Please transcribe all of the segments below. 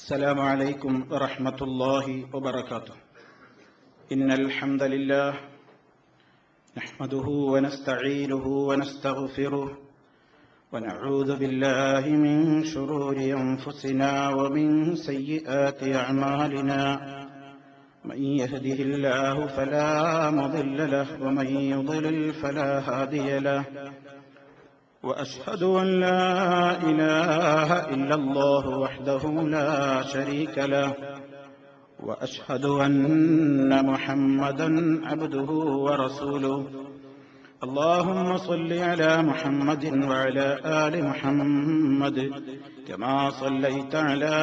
السلام عليكم ورحمة الله وبركاته. إن الحمد لله نحمده ونستعينه ونستغفره ونعوذ بالله من شرور أنفسنا ومن سيئات أعمالنا. من يهده الله فلا مضل له ومن يضلل فلا هادي له. وأشهد أن لا إله إلا الله وحده لا شريك له. وأشهد أن محمدا عبده ورسوله. اللهم صل على محمد وعلى آل محمد كما صليت على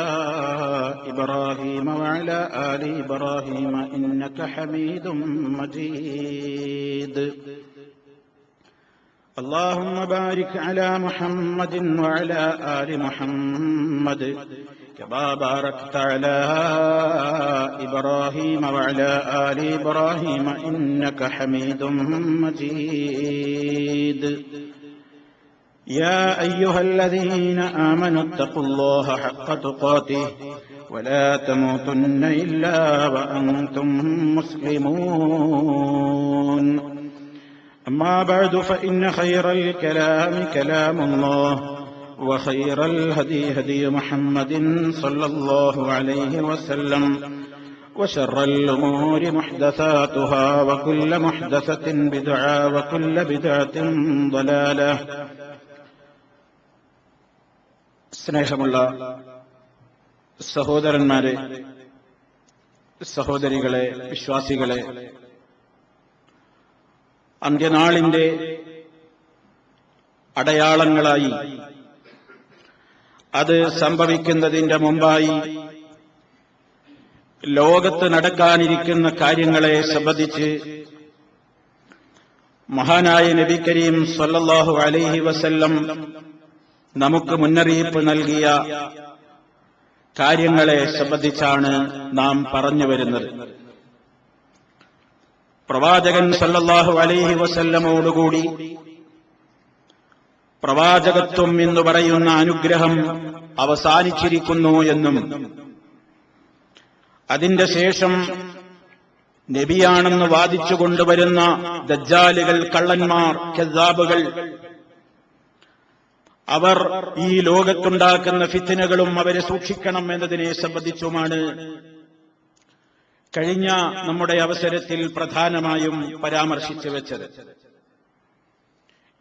إبراهيم وعلى آل إبراهيم إنك حميد مجيد. اللهم بارك على محمد وعلى آل محمد كما باركت على إبراهيم وعلى آل إبراهيم إنك حميد مجيد. يا أيها الذين آمنوا اتقوا الله حق تقاته ولا تموتن إلا وأنتم مسلمون. أما بعد فإن خير الكلام كلام الله وخير الهدي هدي محمد صلى الله عليه وسلم وشر الأمور محدثاتها وكل محدثة بدعة وكل بدعة ضلالة. സ്നേഹമുള്ള സഹോദരന്മാരെ, സഹോദരികളെ, വിശ്വാസികളെ, അന്ത്യനാളിന്റെ അടയാളങ്ങളായി, അത് സംഭവിക്കുന്നതിന്റെ മുമ്പായി ലോകത്ത് നടക്കാനിരിക്കുന്ന കാര്യങ്ങളെ സംബന്ധിച്ച് മഹാനായ നബി കരീം സ്വല്ലല്ലാഹു അലൈഹി വസല്ലം നമുക്ക് മുന്നറിയിപ്പ് നൽകിയ കാര്യങ്ങളെ സംബന്ധിച്ചാണ് നാം പറഞ്ഞു വരുന്നത്. പ്രവാചകൻ സല്ലല്ലാഹു അലൈഹി വസല്ലമോടുകൂടി പ്രവാചകത്വം എന്ന് പറയുന്ന അനുഗ്രഹം അവസാനിച്ചിരിക്കുന്നു എന്നും അതിന്റെ ശേഷം നബിയാണെന്ന് വാദിച്ചു കൊണ്ടുവരുന്ന ദജ്ജാലുകൾ, കള്ളന്മാർ, കദ്ദാബുകൾ, അവർ ഈ ലോകത്തുണ്ടാക്കുന്ന ഫിത്നകളും അവരെ സൂക്ഷിക്കണം എന്നതിനെ സംബന്ധിച്ചുമാണ് കഴിഞ്ഞ നമ്മുടെ അവസരത്തിൽ പ്രധാനമായും പരാമർശിച്ചു വെച്ചത്.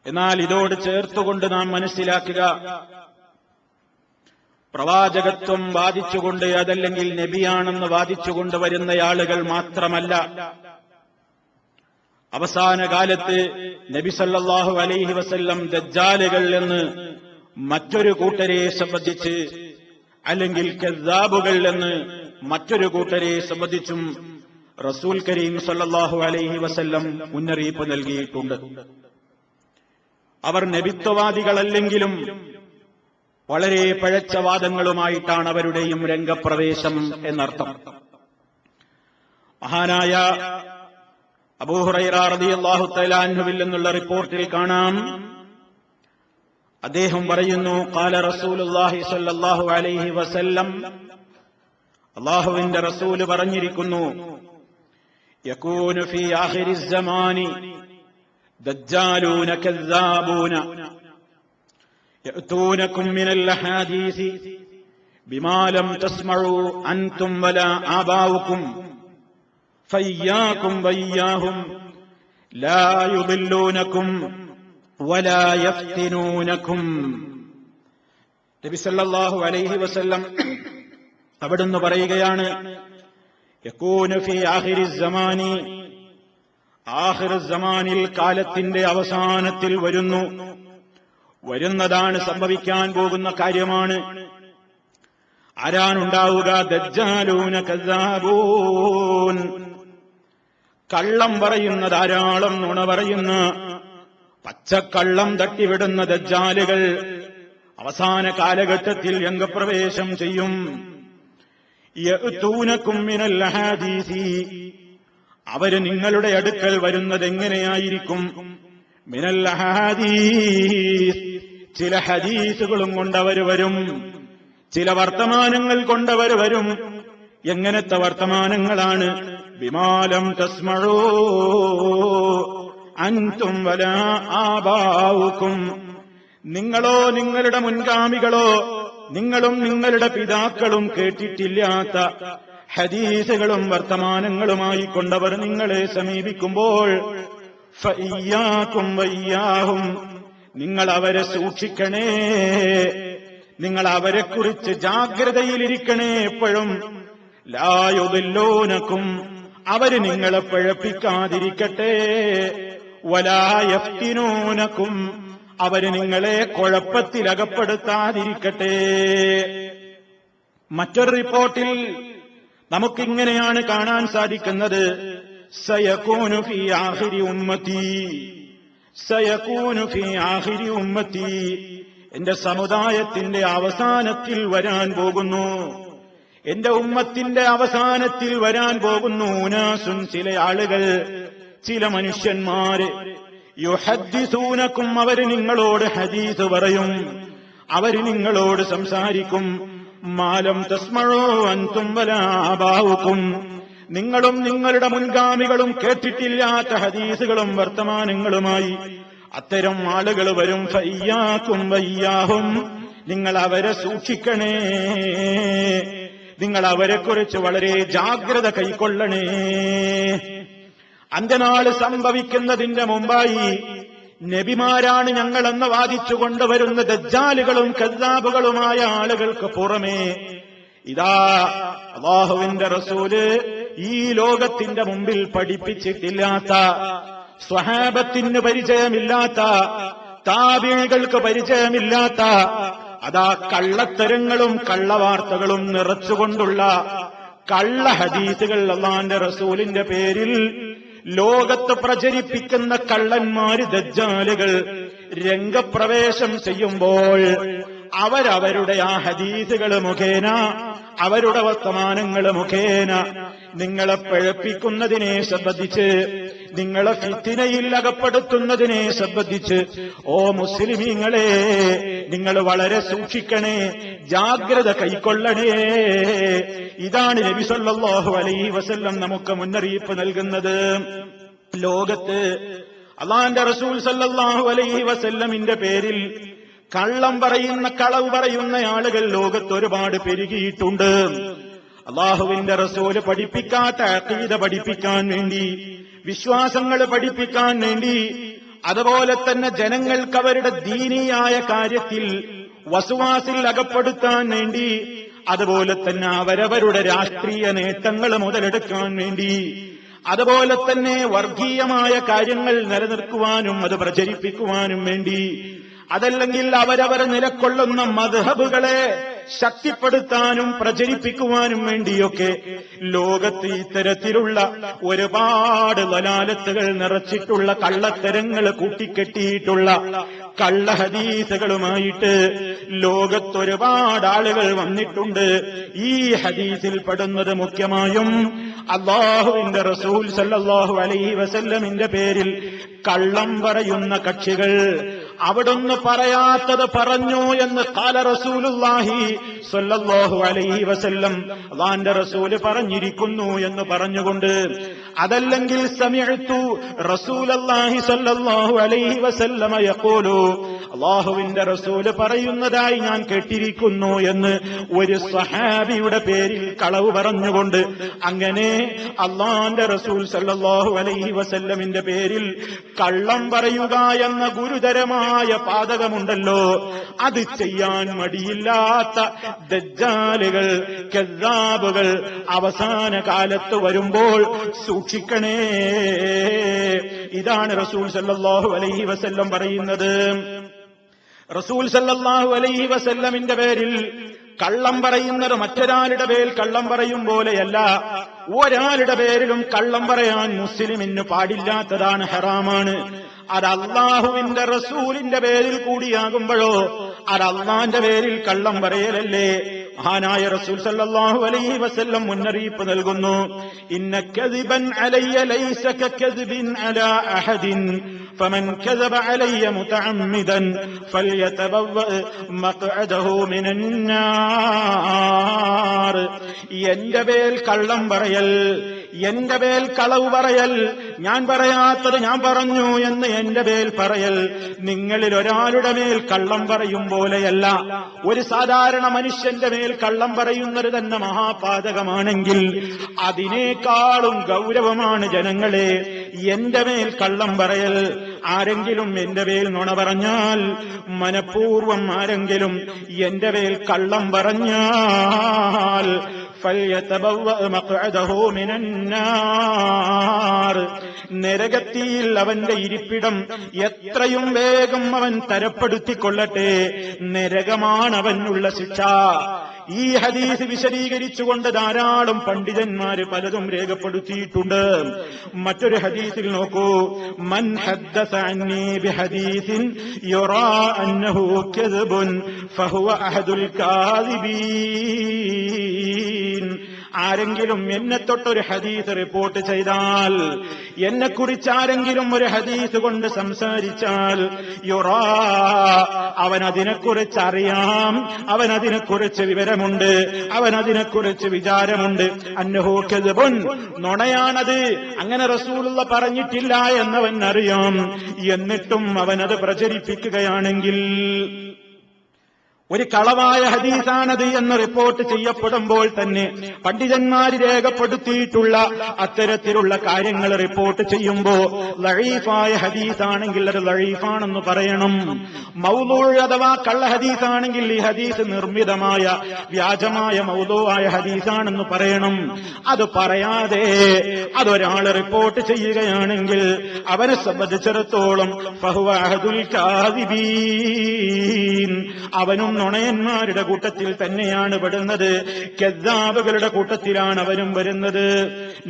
എന്നാൽ ഇതോട് ചേർത്തുകൊണ്ട് നാം മനസ്സിലാക്കുക, പ്രവാചകത്വം വാദിച്ചുകൊണ്ട്, അതല്ലെങ്കിൽ നബിയാണെന്ന് വാദിച്ചുകൊണ്ട് വരുന്ന ആളുകൾ മാത്രമല്ല, അവസാന കാലത്ത് നബി സല്ലല്ലാഹു അലൈഹി വസല്ലം ദജ്ജാലുകൾ എന്ന് മറ്റൊരു കൂട്ടരെ സംബന്ധിച്ച്, അല്ലെങ്കിൽ കദ്ദാബുകൾ എന്ന് മറ്റൊരു കൂട്ടരെ സംബന്ധിച്ചും റസൂൽ കരീം സല്ലല്ലാഹു അലൈഹി വസല്ലം മുന്നറിയിപ്പ് നൽകിയിട്ടുണ്ട്. അവർ നബിത്വവാദികളല്ലെങ്കിലും വളരെ പഴച്ച വാദങ്ങളുമായിട്ടാണ് അവരുടെയും രംഗപ്രവേശം എന്നർത്ഥം. മഹാനായ അബൂ ഹുറൈറ റളിയല്ലാഹു തആല അൻഹുവിൽ നിന്നുള്ള റിപ്പോർട്ടിൽ കാണാം, അദ്ദേഹം പറയുന്നു, ഖാല റസൂലുള്ളാഹി സ്വല്ലല്ലാഹു അലൈഹി വസല്ലം, അല്ലാഹുവിന്റെ റസൂല് പറഞ്ഞിരിക്കുന്നു, യകൂനു ഫീ ആഖിരിസ് സമാനി ദജ്ജാലൂന കദ്ദാബൂന യഅതൂനകും മിനൽ അഹാദീസി ബിമാ ലം തസ്മഉ അൻതും വലാ ആബാഉകും ഫയ്യാകും വയ്യാഹും ലാ യുദില്ലൂനകും വലാ യഫ്തിനൂനകും. നബി സല്ലല്ലാഹു അലൈഹി വസല്ലം അവിടുന്ന് പറയുകയാണ്, യകൂനു ഫീ ആഖിരിസ് സമാനി, ആഖിറുസ് സമാനിൽ, കാലത്തിന്റെ അവസാനത്തിൽ വരുന്നതാണ്, സംഭവിക്കാൻ പോകുന്ന കാര്യമാണ്. ആരാണുണ്ടാവുക? ദജ്ജാലൂന കദ്ദാബൂൻ, കള്ളം പറയുന്ന, ധാരാളം നുണ പറയുന്ന, പച്ചക്കള്ളം തട്ടിവിടുന്ന ദജ്ജാലുകൾ അവസാന കാലഘട്ടത്തിൽ രംഗപ്രവേശം ചെയ്യും. യഅതൂനകും മിനൽ അഹാദീസി, അവര് നിങ്ങളുടെ അടുക്കൽ വരുന്നത് എങ്ങനെയായിരിക്കും? മിനൽ അഹാദീസ്, ചില ഹദീസുകളും കൊണ്ടവർ വരും, ചില വർത്തമാനങ്ങൾ കൊണ്ടവർ വരും. എങ്ങനത്തെ വർത്തമാനങ്ങളാണ്? ബിമാലം തസ്മഊ അൻതും വലാ ആബാഉകും, നിങ്ങളോ നിങ്ങളുടെ മുൻഗാമികളോ നിങ്ങളും നിങ്ങളുടെ പിതാക്കളും കേട്ടിട്ടില്ലാത്ത ഹദീസുകളും വർത്തമാനങ്ങളുമായി കൊണ്ടവർ നിങ്ങളെ സമീപിക്കുമ്പോൾ ഫഇയ്യാകും വഇയ്യാഹും, നിങ്ങൾ അവരെ സൂക്ഷിക്കണേ, നിങ്ങൾ അവരെക്കുറിച്ച് ജാഗ്രതയിലിരിക്കണേ എപ്പോഴും. ലാ യുദില്ലൂനകും, അവര് നിങ്ങളെ പിഴപ്പിക്കാതിരിക്കട്ടെ. വലാ യഫ്തിനൂനകും, അവര് നിങ്ങളെ കുഴപ്പത്തിലകപ്പെടുത്താതിരിക്കട്ടെ. മറ്റൊരു റിപ്പോർട്ടിൽ നമുക്കിങ്ങനെയാണ് കാണാൻ സാധിക്കുന്നത്, സയകൂനു ഫീ ആഖിരി ഉമ്മത്തി, സയകൂനു ഫീ ആഖിരി ഉമ്മത്തി, എന്റെ സമുദായത്തിന്റെ അവസാനത്തിൽ വരാൻ പോകുന്നു, എന്റെ ഉമ്മത്തിന്റെ അവസാനത്തിൽ വരാൻ പോകുന്നു. ഉനാസുൻ, ചില ആളുകൾ, ചില മനുഷ്യന്മാര്, യുഹദ്ദിസൂനകും, അവര് നിങ്ങളോട് ഹദീസ് പറയും, അവര് നിങ്ങളോട് സംസാരിക്കും. മാലം തസ്മഊ അൻതും വലാ ആബാഉകും, നിങ്ങളും നിങ്ങളുടെ മുൻഗാമികളും കേട്ടിട്ടില്ലാത്ത ഹദീസുകളും വർത്തമാനങ്ങളുമായി അത്തരം ആളുകൾ വരും. ഫഇയ്യാകും വഇയ്യാഹും, നിങ്ങൾ അവരെ സൂക്ഷിക്കണേ, നിങ്ങൾ അവരെക്കുറിച്ച് വളരെ ജാഗ്രത കൈക്കൊള്ളണേ. അന്ത്യനാള് സംഭവിക്കുന്നതിന്റെ മുമ്പായി നബിമാരാണ് ഞങ്ങളെന്ന് വാദിച്ചു കൊണ്ടുവരുന്ന ദജ്ജാലുകളും കദ്ദാബുകളുമായ ആളുകൾക്ക് പുറമേ ഇതാ അല്ലാഹുവിന്റെ റസൂല് ഈ ലോകത്തിന്റെ മുമ്പിൽ പഠിപ്പിച്ചിട്ടില്ലാത്ത, സ്വഹാബത്തിന് പരിചയമില്ലാത്ത, താബിഈകൾക്ക് പരിചയമില്ലാത്ത, അതാ കള്ളത്തരങ്ങളും കള്ളവാർത്തകളും നിറച്ചുകൊണ്ടുള്ള കള്ള ഹദീസുകൾ അല്ലാഹുവിന്റെ റസൂലിന്റെ പേരിൽ ലോകത്ത് പ്രചരിപ്പിക്കുന്ന കള്ളന്മാര്, ദജ്ജാലുകൾ രംഗപ്രവേശം ചെയ്യുമ്പോൾ അവരവരുടെ ആ ഹദീസുകൾ മുഖേന, അവരുടെ വർത്തമാനങ്ങൾ മുഖേന നിങ്ങളെ പിഴപ്പിക്കുന്നതിനെ സംബന്ധിച്ച്, നിങ്ങളെ ഫിത്നയിൽ അകപ്പെടുത്തുന്നതിനെ സംബന്ധിച്ച് ഓ മുസ്ലിമീങ്ങളെ, നിങ്ങൾ വളരെ സൂക്ഷിക്കണേ, ജാഗ്രത കൈക്കൊള്ളണേ. ഇതാണ് നബി സല്ലല്ലാഹു അലൈഹി വസല്ലം നമുക്ക് മുന്നറിയിപ്പ് നൽകുന്നത്. ലോകത്ത് അല്ലാഹുവിന്റെ റസൂൽ സല്ലല്ലാഹു അലൈഹി വസല്ലമിന്റെ പേരിൽ കള്ളം പറയുന്ന, കളവ് പറയുന്ന ആളുകൾ ലോകത്ത് ഒരുപാട് പെരുകിയിട്ടുണ്ട്. അല്ലാഹുവിന്റെ റസൂല് പഠിപ്പിക്കാത്ത അഖീദ പഠിപ്പിക്കാൻ വേണ്ടി, വിശ്വാസങ്ങൾ പഠിപ്പിക്കാൻ വേണ്ടി, അതുപോലെ തന്നെ ജനങ്ങൾക്ക് അവരുടെ ദീനീയായ കാര്യത്തിൽ വസ്വാസിൽ അകപ്പെടുത്താൻ വേണ്ടി, അതുപോലെ തന്നെ അവരവരുടെ രാഷ്ട്രീയ നേട്ടങ്ങൾ മുതലെടുക്കാൻ വേണ്ടി, അതുപോലെ തന്നെ വർഗീയമായ കാര്യങ്ങൾ നിലനിർത്തുവാനും അത് പ്രചരിപ്പിക്കുവാനും വേണ്ടി, അതല്ലെങ്കിൽ അവരവർ നിലക്കൊള്ളുന്ന മദ്ഹബുകളെ ശക്തിപ്പെടുത്താനും പ്രചരിപ്പിക്കുവാനും വേണ്ടിയൊക്കെ ലോകത്ത് ഇത്തരത്തിലുള്ള ഒരുപാട് ദലാലത്തുകൾ നിറച്ചിട്ടുള്ള കള്ളത്തരങ്ങൾ കൂട്ടിക്കെട്ടിയിട്ടുള്ള കള്ള ഹദീസുകളുമായിട്ട് ലോകത്തൊരുപാട് ആളുകൾ വന്നിട്ടുണ്ട്. ഈ ഹദീസിൽ പെടുന്നത് മുഖ്യമായും അല്ലാഹുവിന്റെ റസൂൽ സല്ലല്ലാഹു അലൈഹി വസല്ലമിന്റെ പേരിൽ കള്ളം പറയുന്ന കക്ഷികൾ. അവിടുന്ന് പറയാത്തത് പറഞ്ഞു എന്ന് ഖാല റസൂലുള്ളാഹി സ്വല്ലല്ലാഹു അലൈഹി വസല്ലം, അല്ലാഹുവിന്റെ റസൂല് പറഞ്ഞിരിക്കുന്നു എന്ന് പറഞ്ഞുകൊണ്ട്, അതല്ലെങ്കിൽ സമിഅ്തു റസൂലല്ലാഹി സ്വല്ലല്ലാഹു അലൈഹി വസല്ലമ യഖൂലു, അല്ലാഹുവിന്റെ റസൂല് പറയുന്നതായി ഞാൻ കേട്ടിരിക്കുന്നു എന്ന് ഒരു സ്വഹാബിയുടെ പേരിൽ കളവ് പറഞ്ഞുകൊണ്ട്, അങ്ങനെ അല്ലാഹുവിന്റെ റസൂൽ സല്ലല്ലാഹു അലൈഹി വസല്ലമിന്റെ പേരിൽ കള്ളം പറയുക എന്ന ഗുരുതരമായ പാതകമുണ്ടല്ലോ, അത് ചെയ്യാൻ മടിയില്ലാത്ത ദജ്ജാലുകൾ, കദ്ദാബുകൾ അവസാന കാലത്ത് വരുമ്പോൾ സൂക്ഷിക്കണേ. ഇതാണ് റസൂൽ സല്ലല്ലാഹു അലൈഹി വസല്ലം പറയുന്നത്. റസൂൽ സല്ലല്ലാഹു അലൈഹി വസല്ലമിന്റെ പേരിൽ കള്ളം പറയുന്നത് മറ്റൊരാളുടെ പേരിൽ കള്ളം പറയും പോലെയല്ല. ഒരാളുടെ പേരിലും കള്ളം പറയാൻ മുസ്ലിമിന് പാടില്ലാത്തതാണ്, ഹറാമാണ്. അത് അല്ലാഹുവിന്റെ റസൂലിന്റെ പേരിൽ കൂടിയാകുമ്പോഴോ അത് അള്ളാന്റെ പേരിൽ കള്ളം പറയലല്ലേ. മഹാനായ റസൂൽ സല്ലല്ലാഹു അലൈഹി വസല്ലം മുന്നറിയിപ്പ് നൽകുന്നു, ഇന്ന കദിബൻ അലയ്യ ലൈസ കകദിബിൻ അലാ അഹദിൻ ഫമൻ കദബ അലയ്യ മുതഅമ്മിദൻ ഫൽയതബവ്വ മഖ്അദഹു മിനന്നാർ. എന്റെ മേൽ കള്ളം പറയൽ, എന്റെ മേൽ കളവ് പറയൽ, ഞാൻ പറയാത്തത് ഞാൻ പറഞ്ഞു എന്ന് എന്റെ മേൽ പറയൽ നിങ്ങളിൽ ഒരാളുടെ മേൽ കള്ളം പറയും പോലെയല്ല. ഒരു സാധാരണ മനുഷ്യന്റെ മേൽ കള്ളം പറയുന്നത് തന്നെ മഹാപാതകമാണെങ്കിൽ അതിനേക്കാളും ഗൗരവമാണ് ജനങ്ങളെ എന്റെ മേൽ കള്ളം പറയൽ. ആരെങ്കിലും എന്റെ മേൽ നുണ പറഞ്ഞാൽ, മനഃപൂർവം ആരെങ്കിലും എന്റെ മേൽ കള്ളം പറഞ്ഞാൽ ഫൽയതബവ്വ മഖ്അദഹു മിനന്നാർ, നരകത്തിൽ അവന്റെ ഇരിപ്പിടം എത്രയും വേഗം അവൻ തരപ്പെടുത്തിക്കൊള്ളട്ടെ. നരകമാണ് അവനുള്ള ശിക്ഷ. ഈ ഹദീസ് വിശദീകരിച്ചുകൊണ്ട് ധാരാളം പണ്ഡിതന്മാര് പലതും രേഖപ്പെടുത്തിയിട്ടുണ്ട്. മറ്റൊരു ഹദീസിൽ നോക്കൂ, മൻ ഹദ്ദസ അന്നി ബിഹദീസിൻ യുറാ അന്നഹു കദ്ബുൻ ഫഹുവ അഹദുൽ കാദിബീൻ. ആരെങ്കിലും എന്നെ തൊട്ടൊരു ഹദീസ് റിപ്പോർട്ട് ചെയ്താൽ, എന്നെക്കുറിച്ച് ആരെങ്കിലും ഒരു ഹദീസ് കൊണ്ട് സംസാരിച്ചാൽ, യുറാ, അവനതിനെക്കുറിച്ച് അറിയാം, അവനതിനെക്കുറിച്ച് വിവരമുണ്ട്, അവനതിനെക്കുറിച്ച് വിചാരമുണ്ട്, അന്നഹു കദ്ബുൻ, നുണയാണത്, അങ്ങനെ റസൂലുള്ള പറഞ്ഞിട്ടില്ല എന്നവൻ അറിയാം, എന്നിട്ടും അവനത് പ്രചരിപ്പിക്കുകയാണെങ്കിൽ, ഒരു കളവായ ഹദീസാണത് എന്ന് റിപ്പോർട്ട് ചെയ്യപ്പെടുമ്പോൾ തന്നെ പണ്ഡിതന്മാർ രേഖപ്പെടുത്തിയിട്ടുള്ള അത്തരത്തിലുള്ള കാര്യങ്ങൾ റിപ്പോർട്ട് ചെയ്യുമ്പോൾ ലഈഫായ ഹദീസാണെങ്കിൽ അത് ലഈഫാണെന്ന് പറയണം. മൗദൂഅ് അഥവാ കള്ള ഹദീസാണെങ്കിൽ ഈ ഹദീസ് നിർമ്മിതമായ വ്യാജമായ മൗദൂഅായ ഹദീസാണെന്ന് പറയണം. അത് പറയാതെ അതൊരാൾ റിപ്പോർട്ട് ചെയ്യുകയാണെങ്കിൽ അവനെ സംബന്ധിച്ചിടത്തോളം ഫഹുവ അഹദുൽ കാദിബീൻ, അവനും നുണയന്മാരുടെ കൂട്ടത്തിൽ തന്നെയാണ് പെടുന്നത്, കദ്ദാബുകളുടെ കൂട്ടത്തിലാണ് അവരും വരുന്നത്.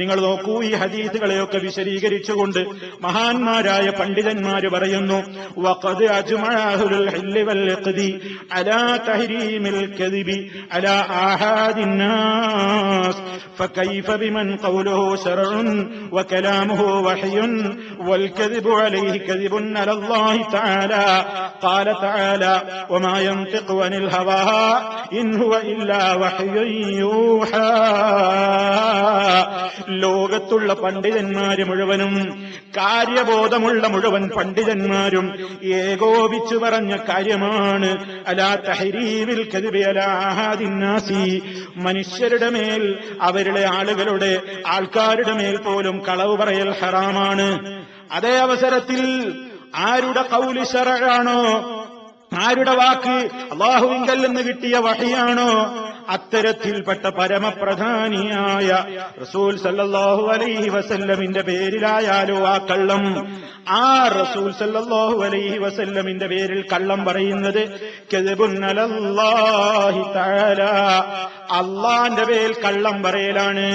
നിങ്ങൾ നോക്കൂ, ഈ ഹദീസുകളെയൊക്കെ വിശദീകരിച്ചുകൊണ്ട് മഹാന്മാരായ പണ്ഡിതന്മാര് പറയുന്നു, വഖദ് അജ്മഅ അഹ്ലുൽ ഹില്ല് വൽ ഇഖ്ദി അലാ തഹ്രീമിൽ കദിബി അലാ ആഹാദിൻ നാസ് ഫകൈഫ ബിമൻ ഖൗലുഹു ശർഉൻ വകലാമുഹു വഹ്യുൻ വൽ കദിബു അലൈഹി കദിബുൻ അലല്ലാഹി തആല ഖാല തആല വമാ യൻതിഖു അനിൽ ഹവാ ഇൻ ഹുവ ഇല്ലാ വഹ്യുൻ യൂഹാ. ലോകത്തുള്ള പണ്ഡിതന്മാര് മുഴുവനും, കാര്യബോധമുള്ള മുഴുവൻ പണ്ഡിതന്മാരും ഏകോപിച്ചു പറഞ്ഞ കാര്യമാണ് അലാ തഹ്രീമിൽ കദിബി അലാ അഹാദിൻ നാസി, മനുഷ്യരുടെ മേൽ, അവരുടെ ആളുകളുടെ, ആൾക്കാരുടെ മേൽ പോലും കളവ് പറയൽ ഹറാമാണ്. അതേ അവസരത്തിൽ ആരുടെ ഖൗല് ശർഅാണോ, ആരുടെ വാക്ക് അല്ലാഹുവിങ്കൽ നിന്ന് കിട്ടിയ വഹിയാണോ, അത്തരത്തിൽപ്പെട്ട പരമപ്രധാനിയായ റസൂൽ സല്ലല്ലാഹു അലൈഹി വസല്ലമിന്റെ പേരിലായാലോ ആ കള്ളം, ആ റസൂൽ സല്ലല്ലാഹു അലൈഹി വസല്ലമിന്റെ പേരിൽ കള്ളം പറയുന്നത് കദ്ബുൻ അലല്ലാഹി തആല, അല്ലാഹുവിന്റെ പേരിൽ കള്ളം പറയലാണ്.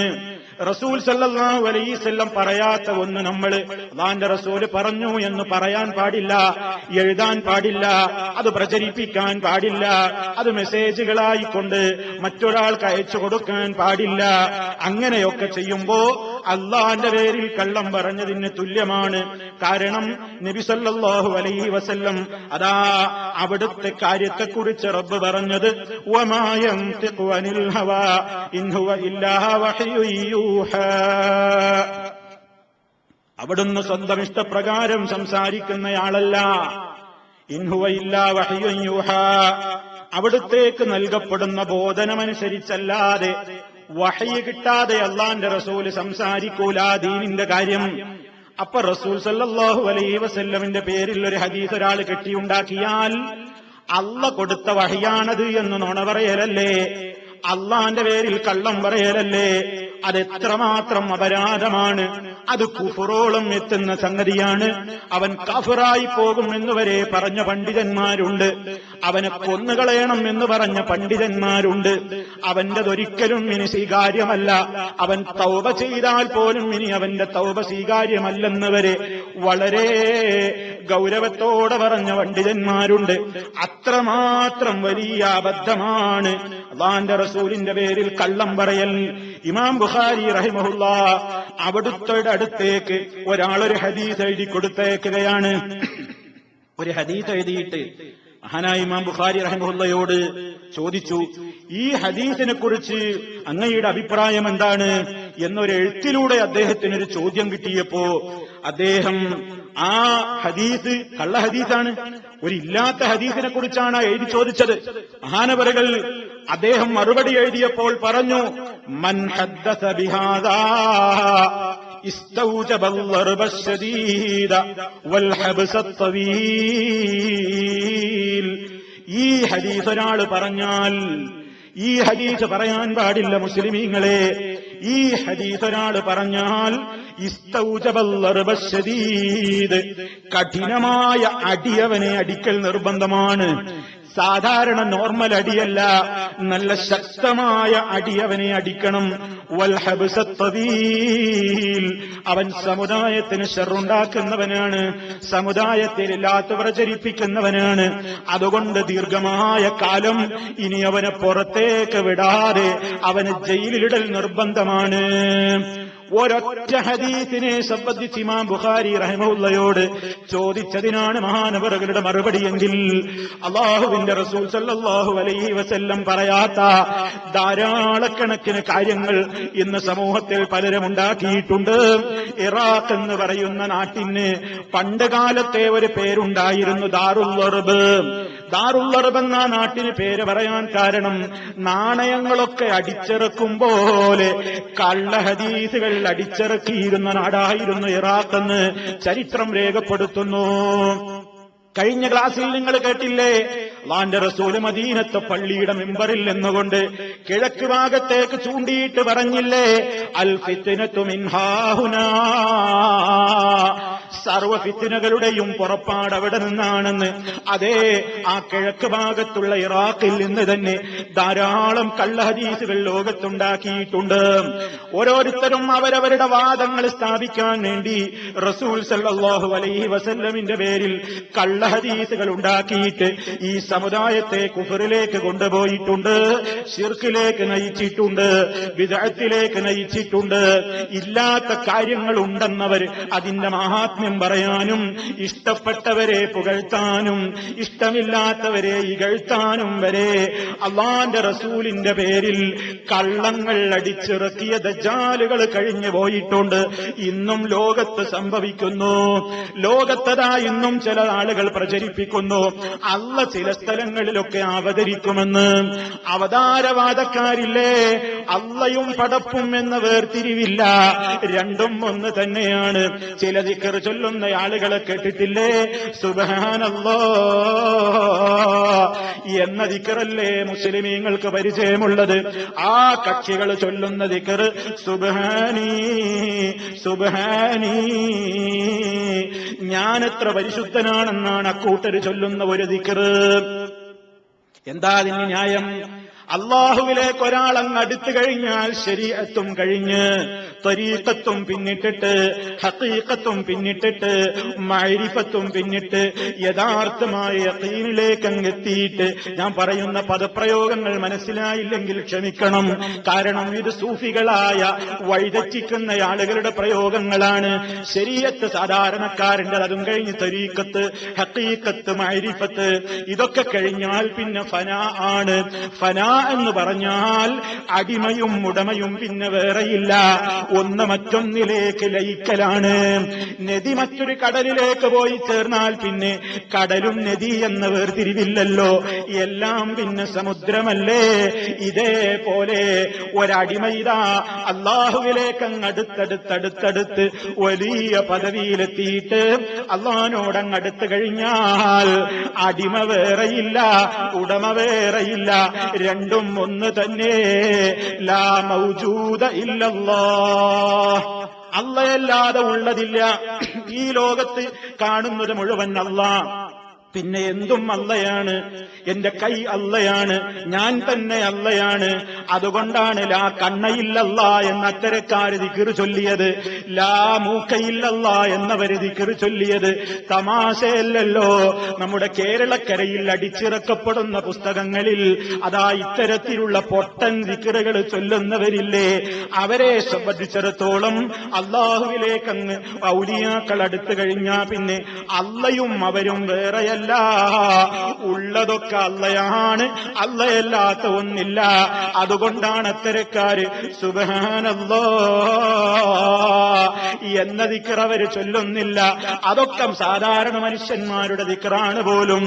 റസൂൽ സല്ലല്ലാഹു അലൈഹി വസല്ലം പറയാത്ത ഒന്ന് നമ്മൾ അല്ലാഹുവിന്റെ റസൂല് പറഞ്ഞു എന്ന് പറയാൻ പാടില്ല, എഴുതാൻ പാടില്ല, അത് പ്രചരിപ്പിക്കാൻ പാടില്ല, അത് മെസ്സേജുകളായിക്കൊണ്ട് മറ്റൊരാൾക്ക് അയച്ചു കൊടുക്കാൻ പാടില്ല. അങ്ങനെയൊക്കെ ചെയ്യുമ്പോ അല്ലാഹുവിന്റെ പേരിൽ കള്ളം പറഞ്ഞതിന് തുല്യമാണ്. കാരണം നബി സല്ലല്ലാഹു അലൈഹി വസല്ലം അതാ അവിടുത്തെ കാര്യത്തെക്കുറിച്ച് റബ്ബ് പറഞ്ഞത് വമാ യൻതിഖു അനിൽ ഹവാ ഇൻ ഹുവ ഇല്ലാ വഹ്യുൻ യൂഹാ. അവിടുന്ന് സ്വന്തം ഇഷ്ടപ്രകാരം സംസാരിക്കുന്നയാളല്ല. ഇൻ ഹുവ ഇല്ലാ വഹ്യുൻ യൂഹാ, അവിടുത്തേക്ക് നൽകപ്പെടുന്ന ബോധനമനുസരിച്ചല്ലാതെ, വഹയ് കിട്ടാതെ അല്ലാഹുവിന്റെ റസൂല് സംസാരിക്കൂല ദീനിന്റെ കാര്യം. അപ്പൊ റസൂൽ സല്ലല്ലാഹു അലൈഹി വസല്ലമിന്റെ പേരിൽ ഒരു ഹദീസ് ഒരാൾ കെട്ടിയുണ്ടാക്കിയാൽ അല്ലാഹ് കൊടുത്ത വഹയാണത് എന്ന് നുണ പറയലല്ലേ, അല്ലാഹുവിന്റെ പേരിൽ കള്ളം പറയലല്ലേ. അതെത്രമാത്രം അപരാധമാണ്, അത് കുഫറോളം എത്തുന്ന സംഗതിയാണ്. അവൻ കാഫിറായി പോകും എന്നുവരെ പറഞ്ഞ പണ്ഡിതന്മാരുണ്ട്, അവനെ കൊന്നുകളയണം എന്ന് പറഞ്ഞ പണ്ഡിതന്മാരുണ്ട്. അവന്റെതൊരിക്കലും ഇനി സ്വീകാര്യമല്ല, അവൻ തൗബ ചെയ്താൽ പോലും ഇനി അവന്റെ തൗബ സ്വീകാര്യമല്ലെന്ന് വരെ വളരെ ഗൗരവത്തോടെ പറഞ്ഞ പണ്ഡിതന്മാരുണ്ട്. അത്രമാത്രം വലിയ അബദ്ധമാണ് അള്ളാന്റെ റസൂലിന്റെ പേരിൽ കള്ളം പറയൽ. ഇമാം ബുഖാരി റഹിമഹുല്ലാ അവിടുത്തെ അടുത്തേക്ക് ഒരാളൊരു ഹദീസ് എഴുതി കൊടുത്തേക്കുകയാണ്. ഒരു ഹദീസ് എഴുതിയിട്ട് മഹാനായ ഇമാം ബുഖാരി റഹിമഹുല്ലയോട് ചോദിച്ചു, ഈ ഹദീസിനെ കുറിച്ച് അങ്ങയുടെ അഭിപ്രായം എന്താണ് എന്നൊരു എഴുത്തിലൂടെ അദ്ദേഹത്തിനൊരു ചോദ്യം കിട്ടിയപ്പോ അദ്ദേഹം ആ ഹദീസ് കള്ള ഹദീസാണ്, ഒരില്ലാത്ത ഹദീസിനെ കുറിച്ചാണ് എഴുതി ചോദിച്ചത്. മഹാനവറുകൾ അദ്ദേഹം മറുപടി എഴുതിയപ്പോൾ പറഞ്ഞു, മൻ ഹദ്ദസ ബിഹാദാ ഇസ്തൗജബൽ ളർബ ശദീദ വൽ ഹബ്സ ത്വീൽ. ഈ ഹദീസ് ഒരാൾ പറഞ്ഞാൽ, ഈ ഹദീസ് പറയാൻ പാടില്ല മുസ്ലിമീങ്ങളെ, ഈ ഹദീസ് ഒരാൾ പറഞ്ഞാൽ ഇസ്തൗജബൽ ളർബ ശദീദ്, കഠിനമായ അടിയവനെ അടിക്കൽ നിർബന്ധമാണ്. സാധാരണ നോർമൽ അടിയല്ല, നല്ല ശക്തമായ അടിയവനെ അടിക്കണം. വൽ ഹബ്സ ത്വീൽ, അവൻ സമുദായത്തിന് ഷർറുണ്ടാക്കുന്നവനാണ്, സമുദായത്തിൽ ഇല്ലാത്ത പ്രചരിപ്പിക്കുന്നവനാണ്. അതുകൊണ്ട് ദീർഘമായ കാലം ഇനി അവനെ പുറത്തേക്ക് വിടാതെ അവന് ജയിലിലിടൽ നിർബന്ധമാണ്. ഒരൊറ്റ ഹദീസിനെ സംബന്ധിച്ച് ഇമാം ബുഖാരി റഹിമഹുല്ലയോട് ചോദിച്ചതിനാണ് മഹാനവറുകളുടെ മറുപടിയെങ്കിൽ അല്ലാഹുവിന്റെ റസൂൽ സല്ലല്ലാഹു അലൈഹി വസല്ലം പറയാത്ത ധാരാളക്കണക്കിന് കാര്യങ്ങൾ ഇന്ന് സമൂഹത്തിൽ പലരും ഉണ്ടാക്കിയിട്ടുണ്ട്. ഇറാഖ് എന്ന് പറയുന്ന നാട്ടിന് പണ്ട് കാലത്തെ ഒരു പേരുണ്ടായിരുന്നു, ദാറുൽ അർബ്. ദാറുൽ അർബ് എന്ന നാട്ടിന് പേര് പറയാൻ കാരണം നാണയങ്ങളൊക്കെ അടിച്ചിറക്കും പോലെ കള്ള ഹദീസുകൾ അടിച്ചിറക്കിയിരുന്ന നാടായിരുന്നു ഇറാഖ് എന്ന് ചരിത്രം രേഖപ്പെടുത്തുന്നു. കഴിഞ്ഞ ക്ലാസ്സിൽ നിങ്ങൾ കേട്ടില്ലേ, അല്ലാഹുവിന്റെ റസൂല് മദീനത്തെ പള്ളിയുടെ മിമ്പറിൽ നിന്നുകൊണ്ട് കിഴക്ക് ഭാഗത്തേക്ക് ചൂണ്ടിയിട്ട് പറഞ്ഞില്ലേ, അൽ ഫിത്നതു മിൻ ഹാഹുനാ, സർവ ഫിത്നകളുടെയും പുറപ്പാട് അവിടെ നിന്നാണെന്ന്. അതേ, ആ കിഴക്ക് ഭാഗത്തുള്ള ഇറാഖിൽ നിന്ന് തന്നെ ധാരാളം കള്ള ഹദീസുകൾ ലോകത്തുണ്ടാക്കിയിട്ടുണ്ട്. ഓരോരുത്തരും അവരവരുടെ വാദങ്ങൾ സ്ഥാപിക്കാൻ വേണ്ടി റസൂൽ സല്ലല്ലാഹു അലൈഹി വസല്ലമിന്റെ പേരിൽ കള്ള ഹദീസുകൾ ഉണ്ടാക്കിയിട്ട് ഈ സമുദായത്തെ കുഫറിലേക്ക് കൊണ്ടുപോയിട്ടുണ്ട്, ശിർക്കിലേക്ക് നയിച്ചിട്ടുണ്ട്, ബിദ്അത്തിലേക്ക് നയിച്ചിട്ടുണ്ട്. ഇല്ലാത്ത കാര്യങ്ങൾ ഉണ്ടെന്നവർ അതിന്റെ മഹാത്മ്യം പറയാനും ഇഷ്ടപ്പെട്ടവരെ പുകഴ്ത്താനും ഇഷ്ടമില്ലാത്തവരെ ഇകഴ്ത്താനും വരെ അല്ലാഹുവിന്റെ റസൂലിന്റെ പേരിൽ കള്ളങ്ങൾ അടിച്ചിറക്കിയ ദജ്ജാലുകൾ കഴിഞ്ഞു പോയിട്ടുണ്ട്. ഇന്നും ലോകത്ത് സംഭവിക്കുന്നു. ലോകത്തതാ ഇന്നും ചില ആളുകൾ പ്രചരിപ്പിക്കുന്നു, അള്ള ചില സ്ഥലങ്ങളിലൊക്കെ അവതരിക്കുമെന്ന്. അവതാരവാദക്കാരില്ലേ, അള്ളയും പടപ്പും എന്ന വേർതിരിവില്ല, രണ്ടും ഒന്ന് തന്നെയാണ്. ചില ദിക്ർ ചൊല്ലുന്ന ആളുകളെ കേട്ടിട്ടില്ലേ, സുബ്ഹാനല്ലാഹ് എന്ന ദിക്റല്ലേ മുസ്ലിമീങ്ങൾക്ക് പരിചയമുള്ളത്. ആ കക്ഷികൾ ചൊല്ലുന്ന ദിക്ർ സുബ്ഹാനീ സുബ്ഹാനീ, ഞാനെത്ര പരിശുദ്ധനാണെന്നാണ് അക്കൂട്ടർ ചൊല്ലുന്ന ഒരു ദിക്ർ. എന്താ അതിന് ന്യായം? അള്ളാഹുവിലേക്ക് ഒരാൾ അങ്ങ് അടുത്തു കഴിഞ്ഞാൽ ശരീഅത്തും കഴിഞ്ഞ് ത്വരീഖത്തും പിന്നിട്ടിട്ട് ഹഖീഖത്തും പിന്നിട്ടിട്ട് മഅരിഫത്തും പിന്നിട്ട് യഥാർത്ഥമായ യഖീനിലേക്ക് അങ്ങ് എത്തിയിട്ട്, ഞാൻ പറയുന്ന പദപ്രയോഗങ്ങൾ മനസ്സിലായില്ലെങ്കിൽ ക്ഷമിക്കണം, കാരണം ഇത് സൂഫികളായ വഴിതെറ്റിക്കുന്ന ആളുകളുടെ പ്രയോഗങ്ങളാണ്. ശരീഅത്ത് സാധാരണക്കാരന്റെ, അതും കഴിഞ്ഞ് ത്വരീഖത്ത്, ഹഖീഖത്ത്, മഅരിഫത്ത്, ഇതൊക്കെ കഴിഞ്ഞാൽ പിന്നെ ഫനാ ആണ്. ഫനാ എന്ന് പറഞ്ഞാൽ അടിമയും ഉടമയും പിന്നെ വേറെയില്ല, ഒന്ന് മറ്റൊന്നിലേക്ക് ലയിക്കലാണ്. നദി മറ്റൊരു കടലിലേക്ക് പോയി ചേർന്നാൽ പിന്നെ കടലും നദി എന്ന വേർതിരിവില്ലല്ലോ, എല്ലാം പിന്നെ സമുദ്രമല്ലേ. ഇതേപോലെ ഒരടിമയിതാ അള്ളാഹുവിലേക്ക് അങ്ങ് അടുത്തടുത്തടുത്തടുത്ത് വലിയ പദവിയിലെത്തിയിട്ട് അള്ളാഹിനോടങ്ങടുത്ത് കഴിഞ്ഞാൽ അടിമ വേറെയില്ല, ഉടമ വേറെയില്ല, രണ്ടും ഒന്ന് തന്നെ. ലാ മൗജൂദ ഇല്ലല്ലാഹ്, അല്ലാഹല്ലാതെ ഉള്ളതില്ല. ഈ ലോകത്ത് കാണുന്നത് മുഴുവൻ അല്ലാഹ്. പിന്നെ എന്തും അള്ളയാണ്, എന്റെ കൈ അള്ളയാണ്, ഞാൻ തന്നെ അള്ളയാണ്. അതുകൊണ്ടാണ് ലാ കണ്ണയില്ലല്ല എന്ന അത്തരക്കാര് ദിക്ർ ചൊല്ലിയത്, ലാ മൂക്കയില്ലല്ല എന്നവര് ദിക്ർ ചൊല്ലിയത്. തമാശയല്ലല്ലോ. നമ്മുടെ കേരളക്കരയിൽ അടിച്ചിറക്കപ്പെടുന്ന പുസ്തകങ്ങളിൽ അതാ ഇത്തരത്തിലുള്ള പൊട്ടൻ ദിക്റുകൾ ചൊല്ലുന്നവരില്ലേ, അവരെ സംബന്ധിച്ചിടത്തോളം അള്ളാഹുവിലേക്കങ്ങ് ഔലിയാക്കൾ അടുത്തു കഴിഞ്ഞാ പിന്നെ അള്ളയും അവരും വേറെയല്ല. ഉള്ളതൊക്കെ അള്ളയാണ്, അള്ളയല്ലാത്ത ഒന്നില്ല. അതുകൊണ്ടാണ് അത്തരക്കാര് സുബ്ഹാനല്ലാഹ് എന്ന ദിക്ർ അവര് ചൊല്ലുന്നില്ല. അതൊക്കെ സാധാരണ മനുഷ്യന്മാരുടെ ദിക്റാണ് പോലും.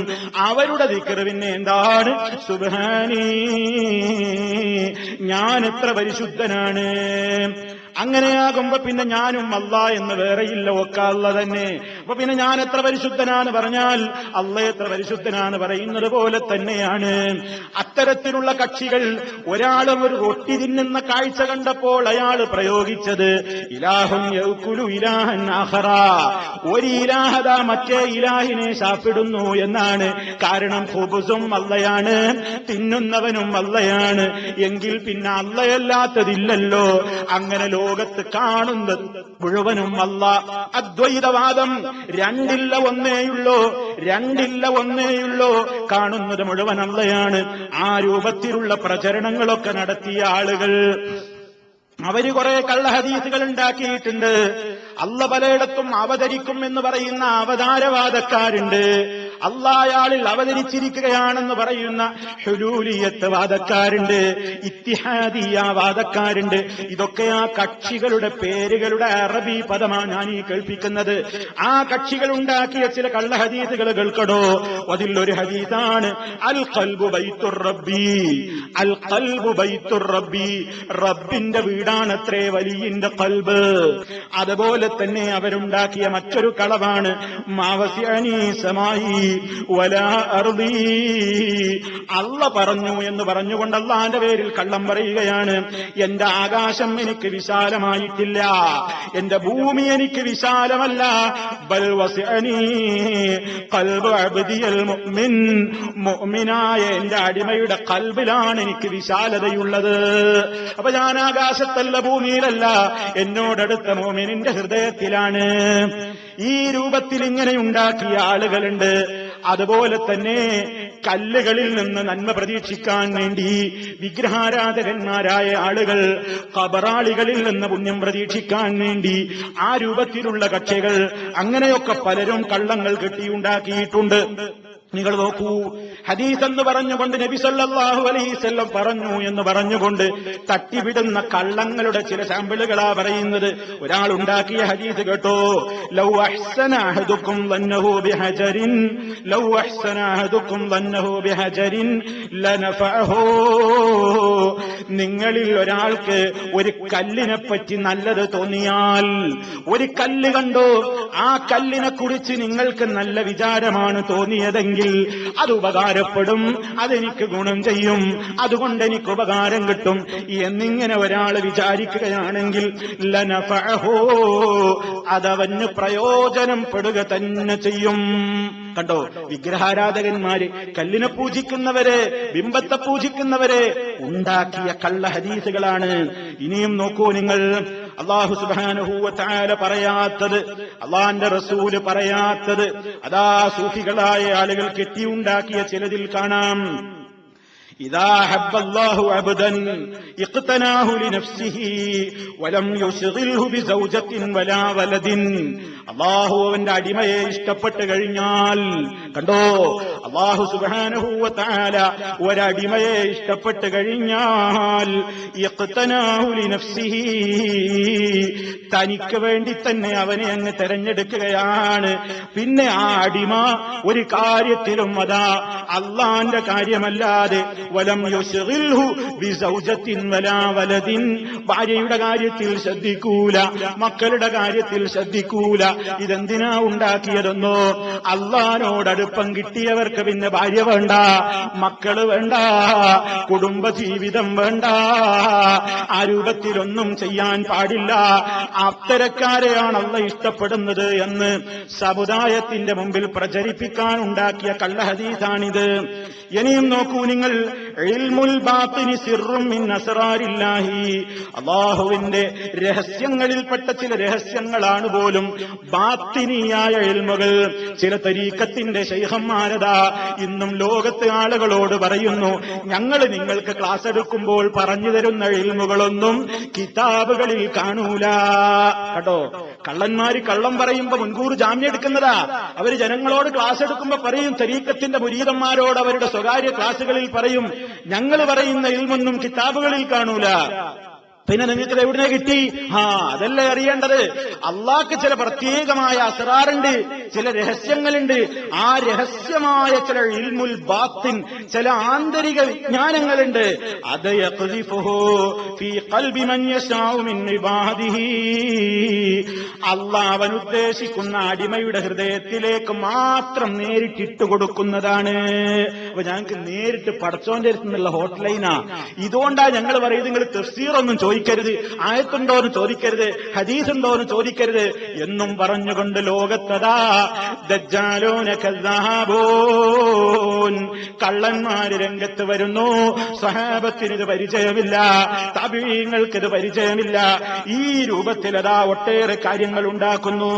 അവരുടെ ദിക്ർ പിന്നെ എന്താണ്? സുബ്ഹാനീ, ഞാൻ എത്ര പരിശുദ്ധനാണ്. അങ്ങനെയാകുമ്പോ പിന്നെ ഞാനും അല്ലാ എന്ന് വേറെയില്ല, ഒക്കെ അല്ല തന്നെ. അപ്പൊ പിന്നെ ഞാൻ എത്ര പരിശുദ്ധനാണ് പറഞ്ഞാൽ അല്ല എത്ര പരിശുദ്ധനാണ് പറയുന്നത് പോലെ തന്നെയാണ്. അത്തരത്തിലുള്ള കക്ഷികൾ ഒരാളും ഒരു റൊട്ടി തിന്നുന്ന കാഴ്ച കണ്ടപ്പോൾ അയാൾ പ്രയോഗിച്ചത് ഇലാഹുൻ യൗകുലു ഇലാഹൻ ആഖറ, ഒരു ഇലാഹത മറ്റേ ഇലാഹിനെ ശാപ്പിടുന്നു എന്നാണ്. കാരണം ഖുബുസും അല്ലയാണ്, തിന്നുന്നവനും അല്ലയാണ്. എങ്കിൽ പിന്നെ അല്ലയല്ലാത്തതില്ലല്ലോ. അങ്ങനെ ലോകത്ത് കാണുന്നത് മുഴുവനും അല്ല. അദ്വൈതവാദം രണ്ടില്ല ഒന്നേയുള്ളൂ, രണ്ടില്ല ഒന്നേയുള്ളൂ. കാണുന്നത് മുഴുവൻ അല്ലയാണ്. ആ രൂപത്തിലുള്ള പ്രചരണങ്ങളൊക്കെ നടത്തിയ ആളുകൾ അവര് കുറെ കള്ളഹദീസുകൾ ഉണ്ടാക്കിയിട്ടുണ്ട്. അല്ല പലയിടത്തും അവതരിക്കും എന്ന് പറയുന്ന അവതാരവാദക്കാരുണ്ട്. അള്ളായാളിൽ അവതരിച്ചിരിക്കുകയാണെന്ന് പറയുന്ന ഹുലൂലിയത്ത് വാദക്കാരുണ്ട്, ഇത്തിഹാദിയ വാദക്കാരുണ്ട്. ഇതൊക്കെ ആ കക്ഷികളുടെ പേരുകളുടെ അറബി പദമാണ് ഞാൻ ഈ കേൾപ്പിക്കുന്നത്. ആ കക്ഷികൾ ഉണ്ടാക്കിയ ചില കള്ളഹദീസുകൾ കേൾക്കടോ. അതിലൊരു ഹദീസാണ് അൽ ഖൽബു ബൈത്തുർ റബ്ബി, അൽ ഖൽബു ബൈത്തുർ റബ്ബി, റബ്ബിന്റെ വീടാണത്രേ വലിയിന്റെ ഖൽബ്. അതുപോലെ തന്നെ അവരുണ്ടാക്കിയ മറ്റൊരു കളവാണ് മാവസിഅനി സമായി വലാ അർദി, അല്ല പറഞ്ഞു എന്ന് പറഞ്ഞുകൊണ്ട് അള്ളാന്റെ പേരിൽ കള്ളം പറയുകയാണ്. എന്റെ ആകാശം എനിക്ക് വിശാലമായിട്ടില്ല, എന്റെ ഭൂമി എനിക്ക് വിശാലമല്ല. ബൽ വസിഅനി ഖൽബു അബ്ദിയൽ മുഅ്മിൻ, മുഅ്മിനായ എന്റെ അടിമയുടെ ഖൽബിലാണ് എനിക്ക് വിശാലതയുള്ളത്. അപ്പൊ ഞാൻ ആകാശത്തല്ല, ഭൂമിയിലല്ല, എന്നോടടുത്ത മുഅ്മിനിന്റെ ഹൃദയത്തിലാണ്. ഈ രൂപത്തിൽ ഇങ്ങനെ ഉണ്ടാക്കിയ ആളുകളുണ്ട്. അതുപോലെ തന്നെ കല്ലുകളിൽ നിന്ന് നന്മ പ്രതീക്ഷിക്കാൻ വേണ്ടി വിഗ്രഹാരാധകന്മാരായ ആളുകൾ ഖബറാളികളിൽ നിന്ന് പുണ്യം പ്രതീക്ഷിക്കാൻ വേണ്ടി ആ രൂപത്തിലുള്ള കക്ഷികൾ, അങ്ങനെയൊക്കെ പലരും കള്ളങ്ങൾ കെട്ടിയുണ്ടാക്കിയിട്ടുണ്ട്. നിങ്ങൾ നോക്കൂ, ഹദീസ് എന്ന് പറഞ്ഞുകൊണ്ട് നബി സല്ലല്ലാഹു അലൈഹി വസല്ലം പറഞ്ഞു എന്ന് പറഞ്ഞുകൊണ്ട് തട്ടിവിടുന്ന കള്ളങ്ങളുടെ ചില സാമ്പിളുകളാ പറയുന്നത്. ഒരാൾ ഉണ്ടാക്കിയ ഹദീസ് കേട്ടോ, ലൗ അഹ്സന അഹദുക്കും ലന്നഹു ബിഹജരിൻ, ലൗ അഹ്സന അഹദുക്കും ലന്നഹു ബിഹജരിൻ ലനഫഅഹു. നിങ്ങളിൽ ഒരാൾക്ക് ഒരു കല്ലിനെ പറ്റി നല്ലത് തോന്നിയാൽ, ഒരു കല്ല് കണ്ടോ, ആ കല്ലിനെ കുറിച്ച് നിങ്ങൾക്ക് നല്ല വിചാരമാണ് തോന്നിയതെങ്കിൽ അത് ഉപകാരപ്പെടും, അതെനിക്ക് ഗുണം ചെയ്യും, അതുകൊണ്ട് എനിക്ക് ഉപകാരം കിട്ടും എന്നിങ്ങനെ ഒരാൾ വിചാരിക്കുകയാണെങ്കിൽ ലനഫഅഹു, അതവന് പ്രയോജനപ്പെടുക തന്നെ ചെയ്യും. കണ്ടോ, വിഗ്രഹാരാധകന്മാര്, കല്ലിനെ പൂജിക്കുന്നവരെ, ബിംബത്തെ പൂജിക്കുന്നവരെ ഉണ്ടാക്കിയ കള്ള ഹദീസുകളാണ്. ഇനിയും നോക്കൂ നിങ്ങൾ, അല്ലാഹു സുബ്ഹാനഹു വ തആല പറയാത്തത്, അല്ലാഹുവിന്റെ റസൂല് പറയാത്തത്, അതാ സൂഫികളായ ആളുകൾ കെട്ടിയുണ്ടാക്കിയ ചിലതിൽ കാണാം. إذا حب الله عبدا اقتناه لنفسه ولم يشغله بزوجة ولا ولد. അള്ളാഹു അവന്റെ അടിമയെ ഇഷ്ടപ്പെട്ട് കഴിഞ്ഞാൽ, കണ്ടോ, അള്ളാഹു സുബ്ഹാനഹു വ തആല ഒരടിമയെ ഇഷ്ടപ്പെട്ട് കഴിഞ്ഞാൽ ഇഖ്തനാഹു ലിനഫ്സിഹി, തനിക്ക് വേണ്ടി തന്നെ അവനെ അങ്ങ് തെരഞ്ഞെടുക്കുകയാണ്. പിന്നെ ആ അടിമ ഒരു കാര്യത്തിലും അതാ അള്ളാന്റെ കാര്യമല്ലാതെ വലം യുശ്ഗിൽഹു ബിസൗജത്തിൻ വലാ വലദിൻ, ഭാര്യയുടെ കാര്യത്തിൽ ശ്രദ്ധിക്കൂല, മക്കളുടെ കാര്യത്തിൽ ശ്രദ്ധിക്കൂല. ഇതെന്തിനാ ഉണ്ടാക്കിയതെന്നോ, അള്ളാനോടടുപ്പം കിട്ടിയവർക്ക് പിന്നെ ഭാര്യ വേണ്ട, മക്കള് വേണ്ട, കുടുംബജീവിതം വേണ്ട, ആ രൂപത്തിലൊന്നും ചെയ്യാൻ പാടില്ല. അത്തരക്കാരെയാണ് അള്ളാഹ് ഇഷ്ടപ്പെടുന്നത് എന്ന് സമുദായത്തിന്റെ മുമ്പിൽ പ്രചരിപ്പിക്കാൻ ഉണ്ടാക്കിയ കള്ളഹദീസാണിത്. ഇനിയും നോക്കൂ നിങ്ങൾ, ഇൽമുൽ ബാത്തിനി സിർറും മിൻ അസ്റാരില്ലാഹി, അല്ലാഹുവിന്റെ രഹസ്യങ്ങളിൽപ്പെട്ട ചില രഹസ്യങ്ങളാണ് പോലും ബാത്തിനിയായ ഇൽമുകൾ. ചില തരീഖത്തിന്റെ ശൈഖന്മാരതാ ഇന്നും ലോകത്തെ ആളുകളോട് പറയുന്നു, ഞങ്ങൾ നിങ്ങൾക്ക് ക്ലാസ് എടുക്കുമ്പോൾ പറഞ്ഞു തരുന്ന ഇൽമുകളൊന്നും കിതാബുകളിൽ കാണൂല. കേട്ടോ, കള്ളന്മാര് കള്ളം പറയുമ്പോ മുൻകൂർ ജാമ്യം എടുക്കുന്നതാ. അവര് ജനങ്ങളോട് ക്ലാസ് എടുക്കുമ്പോ പറയും, തരീഖത്തിന്റെ മുരീദന്മാരോട് അവരുടെ സ്വകാര്യ ക്ലാസുകളിൽ പറയും, ഞങ്ങൾ പറയുന്ന ഇൽമൊന്നും കിതാബുകളിൽ കാണൂല. പിന്നെ നിങ്ങൾക്ക് എവിടെ കിട്ടി? അതല്ലേ അറിയേണ്ടത്. അള്ളാഹ്ക്ക് ചില പ്രത്യേകമായ അസ്റാറുണ്ട്, ചില രഹസ്യങ്ങളുണ്ട്. ആ രഹസ്യമായ ചില ഇൽമുൽ ബാത്തിൻ, ചില ആന്തരിക വിജ്ഞാനങ്ങളുണ്ട്. അത് യഖ്ദിഫുഹു ഫീ ഖൽബി മൻ യശാഉ മിൻ ഇബാദിഹി, അള്ളാഹ് അവൻ ഉദ്ദേശിക്കുന്ന അടിമയുടെ ഹൃദയത്തിലേക്ക് മാത്രം നേരിട്ടിട്ട് കൊടുക്കുന്നതാണ്. അപ്പൊ ഞങ്ങൾക്ക് നേരിട്ട് പടച്ചോന്റെ അടുത്ത് നിന്നുള്ള ഹോട്ട് ലൈനാ. ഇതുകൊണ്ടാ ഞങ്ങൾ പറയുന്നത്, നിങ്ങൾ തഫ്സീറൊന്നും ചോദിക്കരുത്, ആയത്തുണ്ടോന്ന് ചോദിക്കരുത്, ഹദീസുണ്ടോന്ന് ചോദിക്കരുത് എന്നും പറഞ്ഞുകൊണ്ട് ലോകത്തതാ ദജ്ജാലൂന കദ്ദാബൂൻ, കള്ളന്മാര് രംഗത്ത് വരുന്നു. സ്വഹാബത്തിന് ഇത് പരിചയമില്ല, താബിഈങ്ങൾക്ക് ഇത് പരിചയമില്ല. ഈ രൂപത്തിലതാ ഒട്ടേറെ കാര്യങ്ങൾ ഉണ്ടാക്കുന്നു.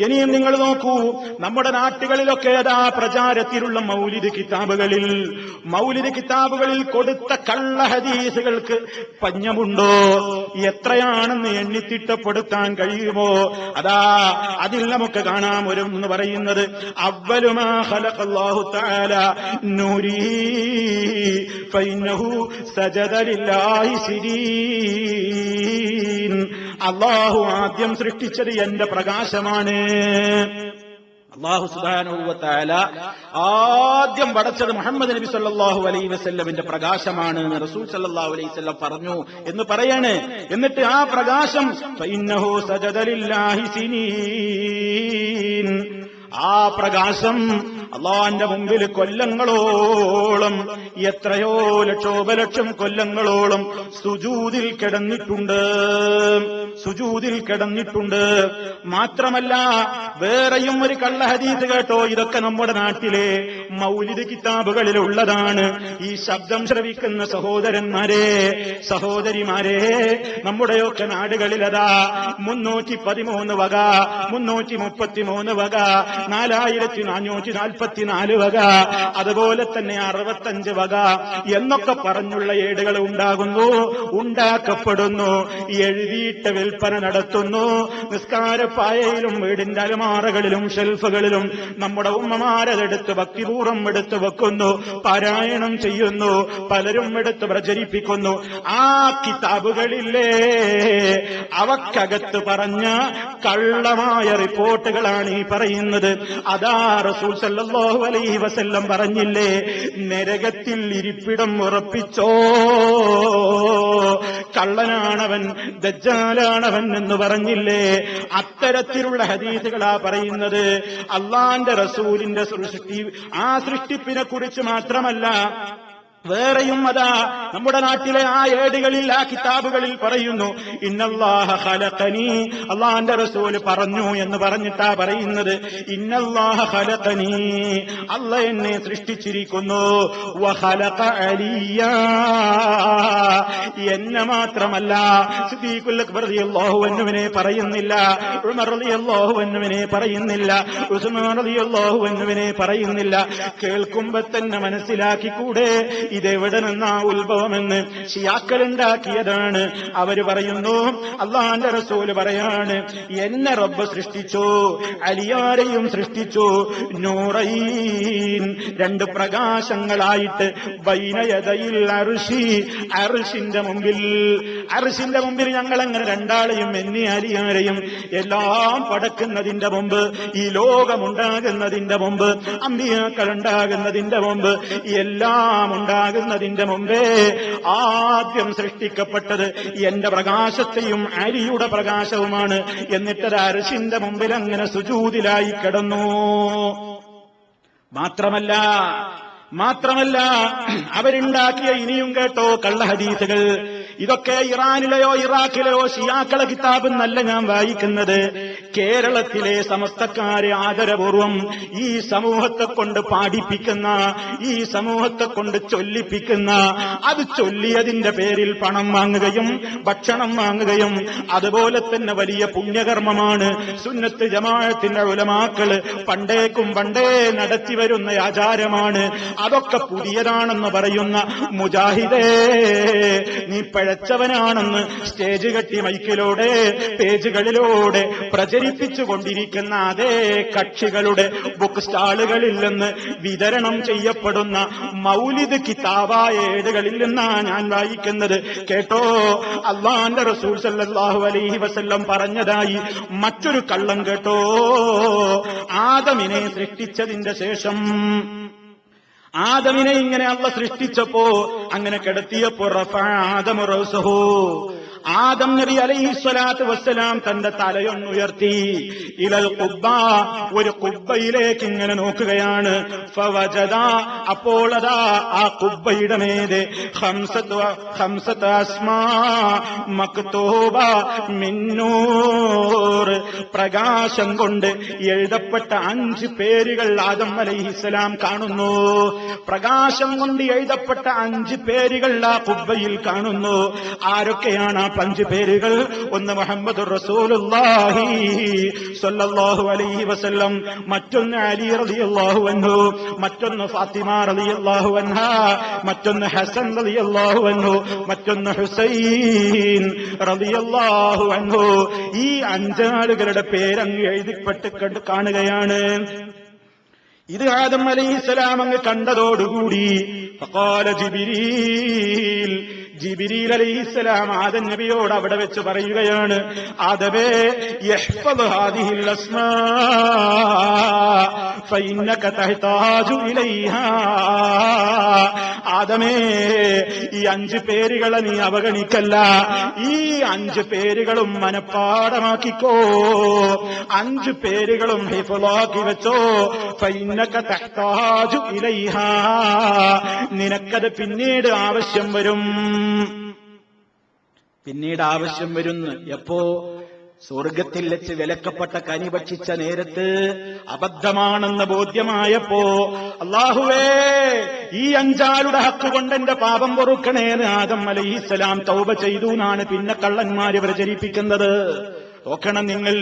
ഇനിയും നിങ്ങൾ നോക്കൂ, നമ്മുടെ നാട്ടുകളിലൊക്കെ അതാ പ്രചാരത്തിലുള്ള മൗലിദ് കിതാബുകളിൽ കൊടുത്ത കള്ള ഹദീസുകൾക്ക് പഞ്ഞമുണ്ടോ? എത്രയാണെന്ന് എണ്ണിത്തിട്ടപ്പെടുത്താൻ കഴിയുമോ? അതാ അതിൽ നമുക്ക് കാണാം എന്ന് പറയുന്നത്, അവ്വലുമാ ഖലഖല്ലാഹു തആല നൂരി ഫഇന്നഹു സജദ ലില്ലാഹി സിരീൻ, അല്ലാഹു ആദ്യം സൃഷ്ടിച്ചത് എന്റെ പ്രകാശമാണ്. അല്ലാഹു സുബ്ഹാനഹു വ തആല ആദ്യം പടച്ചത് മുഹമ്മദ് നബി സല്ലല്ലാഹു അലൈഹി വസല്ലമിന്റെ പ്രകാശമാണ് എന്ന് റസൂൽ സല്ലല്ലാഹു അലൈഹി വസല്ലം പറഞ്ഞു എന്ന് പറയാണ്. എന്നിട്ട് ആ പ്രകാശം ഫഇന്നഹു സജദ ലില്ലാഹി സിനീൻ, ആ പ്രകാശം അള്ളാന്റെ മുമ്പിൽ കൊല്ലങ്ങളോളം, എത്രയോ ലക്ഷോപലക്ഷം കൊല്ലങ്ങളോളം സുജൂദിൽ കിടന്നിട്ടുണ്ട്. മാത്രമല്ല വേറെയും ഒരു കള്ള ഹദീസ് കേട്ടോ, ഇതൊക്കെ നമ്മുടെ നാട്ടിലെ മൗലിദ് കിതാബുകളിൽ ഉള്ളതാണ്. ഈ ശബ്ദം ശ്രവിക്കുന്ന സഹോദരന്മാരെ, സഹോദരിമാരെ, നമ്മുടെയൊക്കെ നാടുകളിലതാ 313 വക, 333 വക, 4444 വക, അതുപോലെ തന്നെ 65 വക എന്നൊക്കെ പറഞ്ഞുള്ള ഏടുകൾ ഉണ്ടാക്കപ്പെടുന്നു, എഴുതിയിട്ട് വിൽപ്പന നടത്തുന്നു. നിസ്കാരപ്പായയിലും വീടിന്റെ അലമാറകളിലും ഷെൽഫുകളിലും നമ്മുടെ ഉമ്മമാരതെടുത്ത് ഭക്തിപൂർവ്വം എടുത്തു വെക്കുന്നു, പാരായണം ചെയ്യുന്നു, പലരും എടുത്ത് പ്രചരിപ്പിക്കുന്നു. ആ കിതാബുകളില്ലേ, അവക്കകത്ത് പറഞ്ഞ കള്ളമായ റിപ്പോർട്ടുകളാണ് ഈ പറയുന്നത്. അതാ റസൂൽ സല്ലല്ലാഹു അലൈഹി വസല്ലം പറഞ്ഞില്ലേ, നരകത്തിൽ ഇരിപ്പിടം ഉറപ്പിച്ചോ, കള്ളനാണവൻ, ദജ്ജാലാണവൻ എന്ന് പറഞ്ഞില്ലേ. അത്തരത്തിലുള്ള ഹദീസുകളാ പറയുന്നത്. അള്ളാന്റെ റസൂലിന്റെ സൃഷ്ടി, ആ സൃഷ്ടിപ്പിനെ കുറിച്ച് മാത്രമല്ല, വേറെയും അതാ നമ്മുടെ നാട്ടിലെ ആ ഏടുകളിൽ, ആ കിതാബുകളിൽ പറയുന്നു, ഇന്നല്ലാഹ ഖലഖനി, അല്ലാഹുവിന്റെ റസൂൽ പറഞ്ഞു എന്ന് പറഞ്ഞിട്ടാ പറയുന്നത്. ഇന്നല്ലാഹ ഖലഖനി, അല്ലാഹ് എന്നെ സൃഷ്ടിച്ചിരിക്കുന്നു. വഖലഖ അലിയ, എന്നെ മാത്രമല്ല, സിദ്ദീഖുൽ അക്ബർ റളിയല്ലാഹു അൻഹുവിനെ പറയുന്നില്ല, ഉമർ റളിയല്ലാഹു അൻഹുവിനെ പറയുന്നില്ല, ഉസ്മാൻ റളിയല്ലാഹു അൻഹുവിനെ പറയുന്നില്ല. കേൾക്കുമ്പോ തന്നെ മനസ്സിലാക്കിക്കൂടെ ഇതെവിടെ നിന്നാ ഉത്ഭവമെന്ന്? ശിയാക്കളുണ്ടാക്കിയതാണ്. അവര് പറയുന്നു, അള്ളാന്റെ റസൂല് പറയാണ്, എന്നെ റബ്ബ് സൃഷ്ടിച്ചു, അലിയാരെയും സൃഷ്ടിച്ചു, നൂറൈൻ, 2 പ്രകാശങ്ങളായിട്ട്, ബൈന യദയിൽ അർശി, അർശിന്റെ മുമ്പിൽ. അർശിന്റെ മുമ്പിൽ ഞങ്ങൾ അങ്ങനെ രണ്ടാളെയും എന്നീ അലിയാരെയും എല്ലാം പടക്കുന്നതിന്റെ മുമ്പ്, ഈ ലോകമുണ്ടാകുന്നതിന്റെ മുമ്പ്, അമ്പിയാക്കൾ ഉണ്ടാകുന്നതിന്റെ മുമ്പ്, എല്ലാം ഉണ്ടാകുന്നതിന്റെ മുമ്പേ ആദ്യം സൃഷ്ടിക്കപ്പെട്ടത് എന്റെ പ്രകാശത്തെയും അലിയുടെ പ്രകാശവുമാണ്. എന്നിട്ടൊരു അർശിന്റെ മുമ്പിൽ അങ്ങനെ സുജൂദിലായി കിടന്നു. മാത്രമല്ല അവരുണ്ടാക്കിയ ഇനിയും കേട്ടോ കള്ളഹദീസുകൾ. ഇതൊക്കെ ഇറാനിലെയോ ഇറാഖിലെയോ ഷിയാക്കളെ കിതാബ് എന്നല്ല ഞാൻ വായിക്കുന്നത്. കേരളത്തിലെ സമസ്തക്കാരെ ആദരപൂർവം ഈ സമൂഹത്തെ കൊണ്ട് പാടിപ്പിക്കുന്ന, ഈ സമൂഹത്തെ കൊണ്ട് ചൊല്ലിപ്പിക്കുന്ന, അത് ചൊല്ലിയതിന്റെ പേരിൽ പണം വാങ്ങുകയും ഭക്ഷണം വാങ്ങുകയും അതുപോലെ തന്നെ വലിയ പുണ്യകർമ്മമാണ് സുന്നത്ത് ജമാഅത്തിന്റെ ഉലമാക്കള് പണ്ടേ നടത്തിവരുന്ന ആചാരമാണ്. അതൊക്കെ പുതിയതാണെന്ന് പറയുന്ന മുജാഹിദേ, നീ പിഴച്ചവനാണെന്ന് സ്റ്റേജ് കെട്ടി മൈക്കിലൂടെ പേജുകളിലൂടെ പ്രചരിപ്പിച്ചുകൊണ്ടിരിക്കുന്ന അതേ കക്ഷികളുടെ ബുക്ക് സ്റ്റാളുകളിൽ നിന്ന് വിതരണം ചെയ്യപ്പെടുന്ന മൗലിദ് കിതാബായ ഏടുകളിൽ നിന്നാണ് ഞാൻ വായിക്കുന്നത്. കേട്ടോ, അല്ലാഹുവിന്റെ റസൂൽ സല്ലല്ലാഹു അലൈഹി വസല്ലം പറഞ്ഞതായി മറ്റൊരു കള്ളം കേട്ടോ. ആദമിനെ സൃഷ്ടിച്ചതിന്റെ ശേഷം, ആദമിനെ ഇങ്ങനെ അള്ള സൃഷ്ടിച്ചപ്പോ, അങ്ങനെ കിടത്തിയപ്പോ ആദമു റൗസഹു, ആദം നബി അലൈഹിസ്സലാത്തു വസ്സലാം തന്റെ തലയൊന്നുയർത്തി ഇലൽ ഖുബ്ബ, ഒരു ഖുബ്ബയിലേക്ക് ഇങ്ങനെ നോക്കുകയാണ്. ഫവജദ, അപ്പോൾ അതാ ആ ഖുബ്ബയുടെ മേലെ ഖംസത അസ്മാ മക്തൂബ മിൻ നൂർ, പ്രകാശം കൊണ്ട് എഴുതപ്പെട്ട 5 പേരുകൾ ആദം അലൈഹിസ്സലാം കാണുന്നു. പ്രകാശം കൊണ്ട് എഴുതപ്പെട്ട 5 പേരുകൾ ആ ഖുബ്ബയിൽ കാണുന്നു. ആരൊക്കെയാണ് ആ 5 പേരുകൾ? ഒന്ന് മുഹമ്മദുർ റസൂലുള്ളാഹി സ്വല്ലല്ലാഹു അലൈഹി വസല്ലം, മറ്റൊന്ന് അലി റളിയല്ലാഹു അൻഹു, മറ്റൊന്ന് ഫാത്തിമ റളിയല്ലാഹു അൻഹാ, മറ്റൊന്ന് ഹസൻ റളിയല്ലാഹു അൻഹു, മറ്റൊന്ന് ഹുസൈൻ റളിയല്ലാഹു അൻഹു. ഈ 5 ആളുകളുടെ പേരങ്ങ് എഴുതിപ്പെട്ട് കാണുകയാണ്. ഇത് ആദം അലൈഹിസ്സലാം അങ്ങ് കണ്ടതോടുകൂടി ഫഖാല ജിബ്രീൽ, ജിബ്രീൽ അലൈഹിസ്സലാം ആദം നബിയോട് അവിടെ വെച്ച് പറയുകയാണ്, ആദമേ യഹ്ഫദ് ഹാദിഹിൽ അസ്മാ ഫഇന്നക തഹ്താജു ഇലൈഹാ. ആദമേ, ഈ 5 പേരുകളെ നീ അവഗണിക്കല്ല, ഈ 5 പേരുകളും മനഃപ്പാടമാക്കിക്കോ, 5 പേരുകളും ഹിഫ്ളാക്കി വെച്ചോ. ഫഇന്നക തഹ്താജു ഇലൈഹാ, നിനക്കത് പിന്നീട് ആവശ്യം വരും. എപ്പോ? സ്വർഗത്തിൽ വെച്ച് വിലക്കപ്പെട്ട കനി ഭക്ഷിച്ച നേരത്ത് അബദ്ധമാണെന്ന് ബോധ്യമായപ്പോ, അല്ലാഹുവേ ഈ 5 ആളുടെ ഹക്ക് കൊണ്ട് എന്റെ പാപം പൊറുക്കണേന്ന് ആദം അലൈഹിസ്സലാം തൗബ ചെയ്തു എന്നാണ് പിന്നെ കള്ളന്മാര് പ്രചരിപ്പിക്കുന്നത്. നോക്കണം നിങ്ങൾ,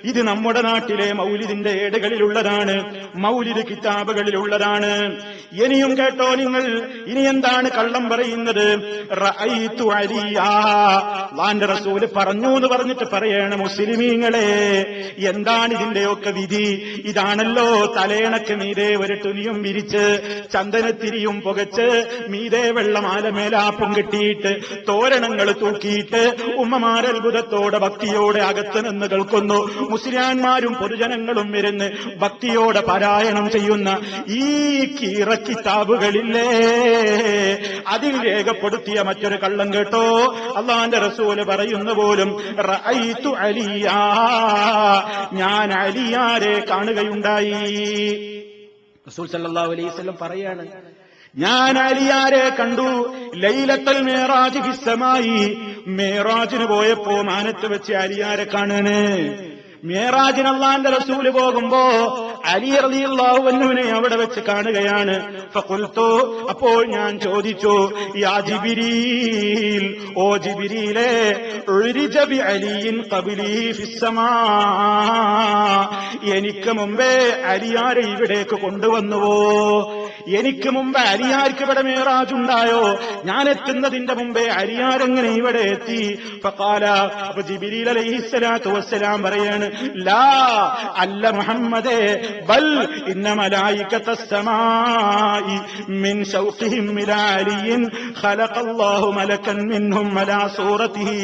ഇത് നമ്മുടെ നാട്ടിലെ മൗലിദിന്റെ ഏടുകളിലുള്ളതാണ്, മൗലിദ് കിതാബുകളിലുള്ളതാണ്. ഇനിയും കേട്ടോ നിങ്ങൾ, ഇനി എന്താണ് കള്ളം പറയുന്നത്? റഅയ്തു അലിയാ, അല്ലാഹുവിന്റെ റസൂൽ പറഞ്ഞു എന്ന് പറഞ്ഞിട്ട് പറയാണ്, മുസ്ലിമീങ്ങളെ എന്താണ് ഇതിന്റെയൊക്കെ വിധി? ഇതാണല്ലോ തലേണക്ക് മീതെ ഒരു തുണിയും വിരിച്ച് ചന്ദനത്തിരിയും പുകച്ച് മീതെ വെള്ളമാലമേലാപ്പും കെട്ടിയിട്ട് തോരണങ്ങൾ തൂക്കിയിട്ട് ഉമ്മമാരത്ഭുതത്തോടെ ഭക്തിയോടെ നിന്ന് കേൾക്കുന്നു. മുസ്ലിയാന്മാരും പൊതുജനങ്ങളും ഇരുന്ന് ഭക്തിയോടെ പാരായണം ചെയ്യുന്ന ഈ കിതാബുകളില്ലേ, അതിൽ രേഖപ്പെടുത്തിയ മറ്റൊരു കള്ളം കേട്ടോ. അല്ലാഹുവിന്റെ റസൂല് പറയുന്ന പോലും റഅയ്തു അലിയാ, ഞാൻ അലിയാരെ കാണുകയുണ്ടായി. റസൂൽ സല്ലല്ലാഹു അലൈഹി വസല്ലം പറയാണ്, ഞാൻ അലിയാരെ കണ്ടു. ലൈലത്തുൽ മിഅ്റാജ് ഫിസ്സമായി, മിഅ്റാജിന് പോയപ്പോ മാനത്ത് വെച്ച് അലിയാരെ കാണാണ്. മിഅ്റാജിന് അല്ലാഹുവിന്റെ റസൂല് പോകുമ്പോ അലി റളിയല്ലാഹു അൻഹുവിനെ അവിടെ വെച്ച് കാണുകയാണ്. ഫഖുൽതു, അപ്പോൾ ഞാൻ ചോദിച്ചു, യാ ജിബ്രീൽ, ഓ ജിബ്രീലേ, ഉരിജ ബി അലിയിൻ ഖബ്ലി ഫിസ്സമാ, എനിക്ക് മുമ്പേ അലിയാരെ ഇവിടേക്ക് കൊണ്ടുവന്നുവോ? എനിക്ക് മുമ്പ് അലിയാർക്ക് ഇവിടെ മേറാജുണ്ടായോ? ഞാൻ എത്തുന്നതിന്റെ മുമ്പേ അലിയാരെങ്ങനെ ഇവിടെ എത്തി? ഫഖാല, അപ്പൊ ജിബ്രീൽ അലൈഹിസ്സലാത്തു വസ്സലാം പറയാണ്, ലാ, അല്ല മുഹമ്മദേ, ബൽ ഇന്ന മലായികത്തസ് സമാഇ മിൻ ശൗഖിഹിം ഇലാ അലിയിൻ ഖലഖല്ലാഹു മലകൻ മിൻഹും അലാ സൂറതിഹി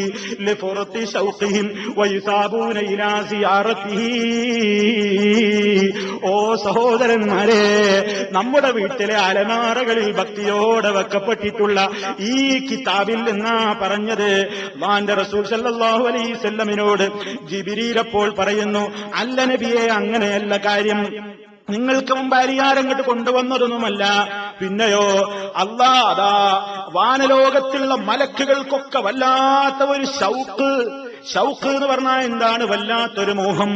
ലിഫുർതി ശൗഖിഹിം വയുസാബൂന ഇലാ സിയാറതിഹി. ഓ സഹോദരന്മാരെ, നമ്മുടെ വീട്ടിലെ അലമാറകളിൽ ഭക്തിയോടെ വെക്കപ്പെട്ടിട്ടുള്ള ഈ കിതാബിൽ നിന്നാ പറഞ്ഞത്. അല്ലാഹുവിന്റെ റസൂൽ സല്ലല്ലാഹു അലൈഹി വസല്ലമിനോട് ജിബ്രീൽ അപ്പോൾ പറയുന്നു, അല്ല നബിയെ, അങ്ങനെയല്ല കാര്യം. നിങ്ങൾക്ക് മുമ്പ് അരിയാരങ്ങോട്ട് കൊണ്ടുവന്നതൊന്നുമല്ല. പിന്നെയോ, അല്ലാഹ് അതാ വാനലോകത്തുള്ള മലക്കുകൾക്കൊക്കെ വല്ലാത്ത ഒരു ഷൗക്ക് എന്ന് പറഞ്ഞാൽ എന്താണ്? വല്ലാത്തൊരു മോഹം,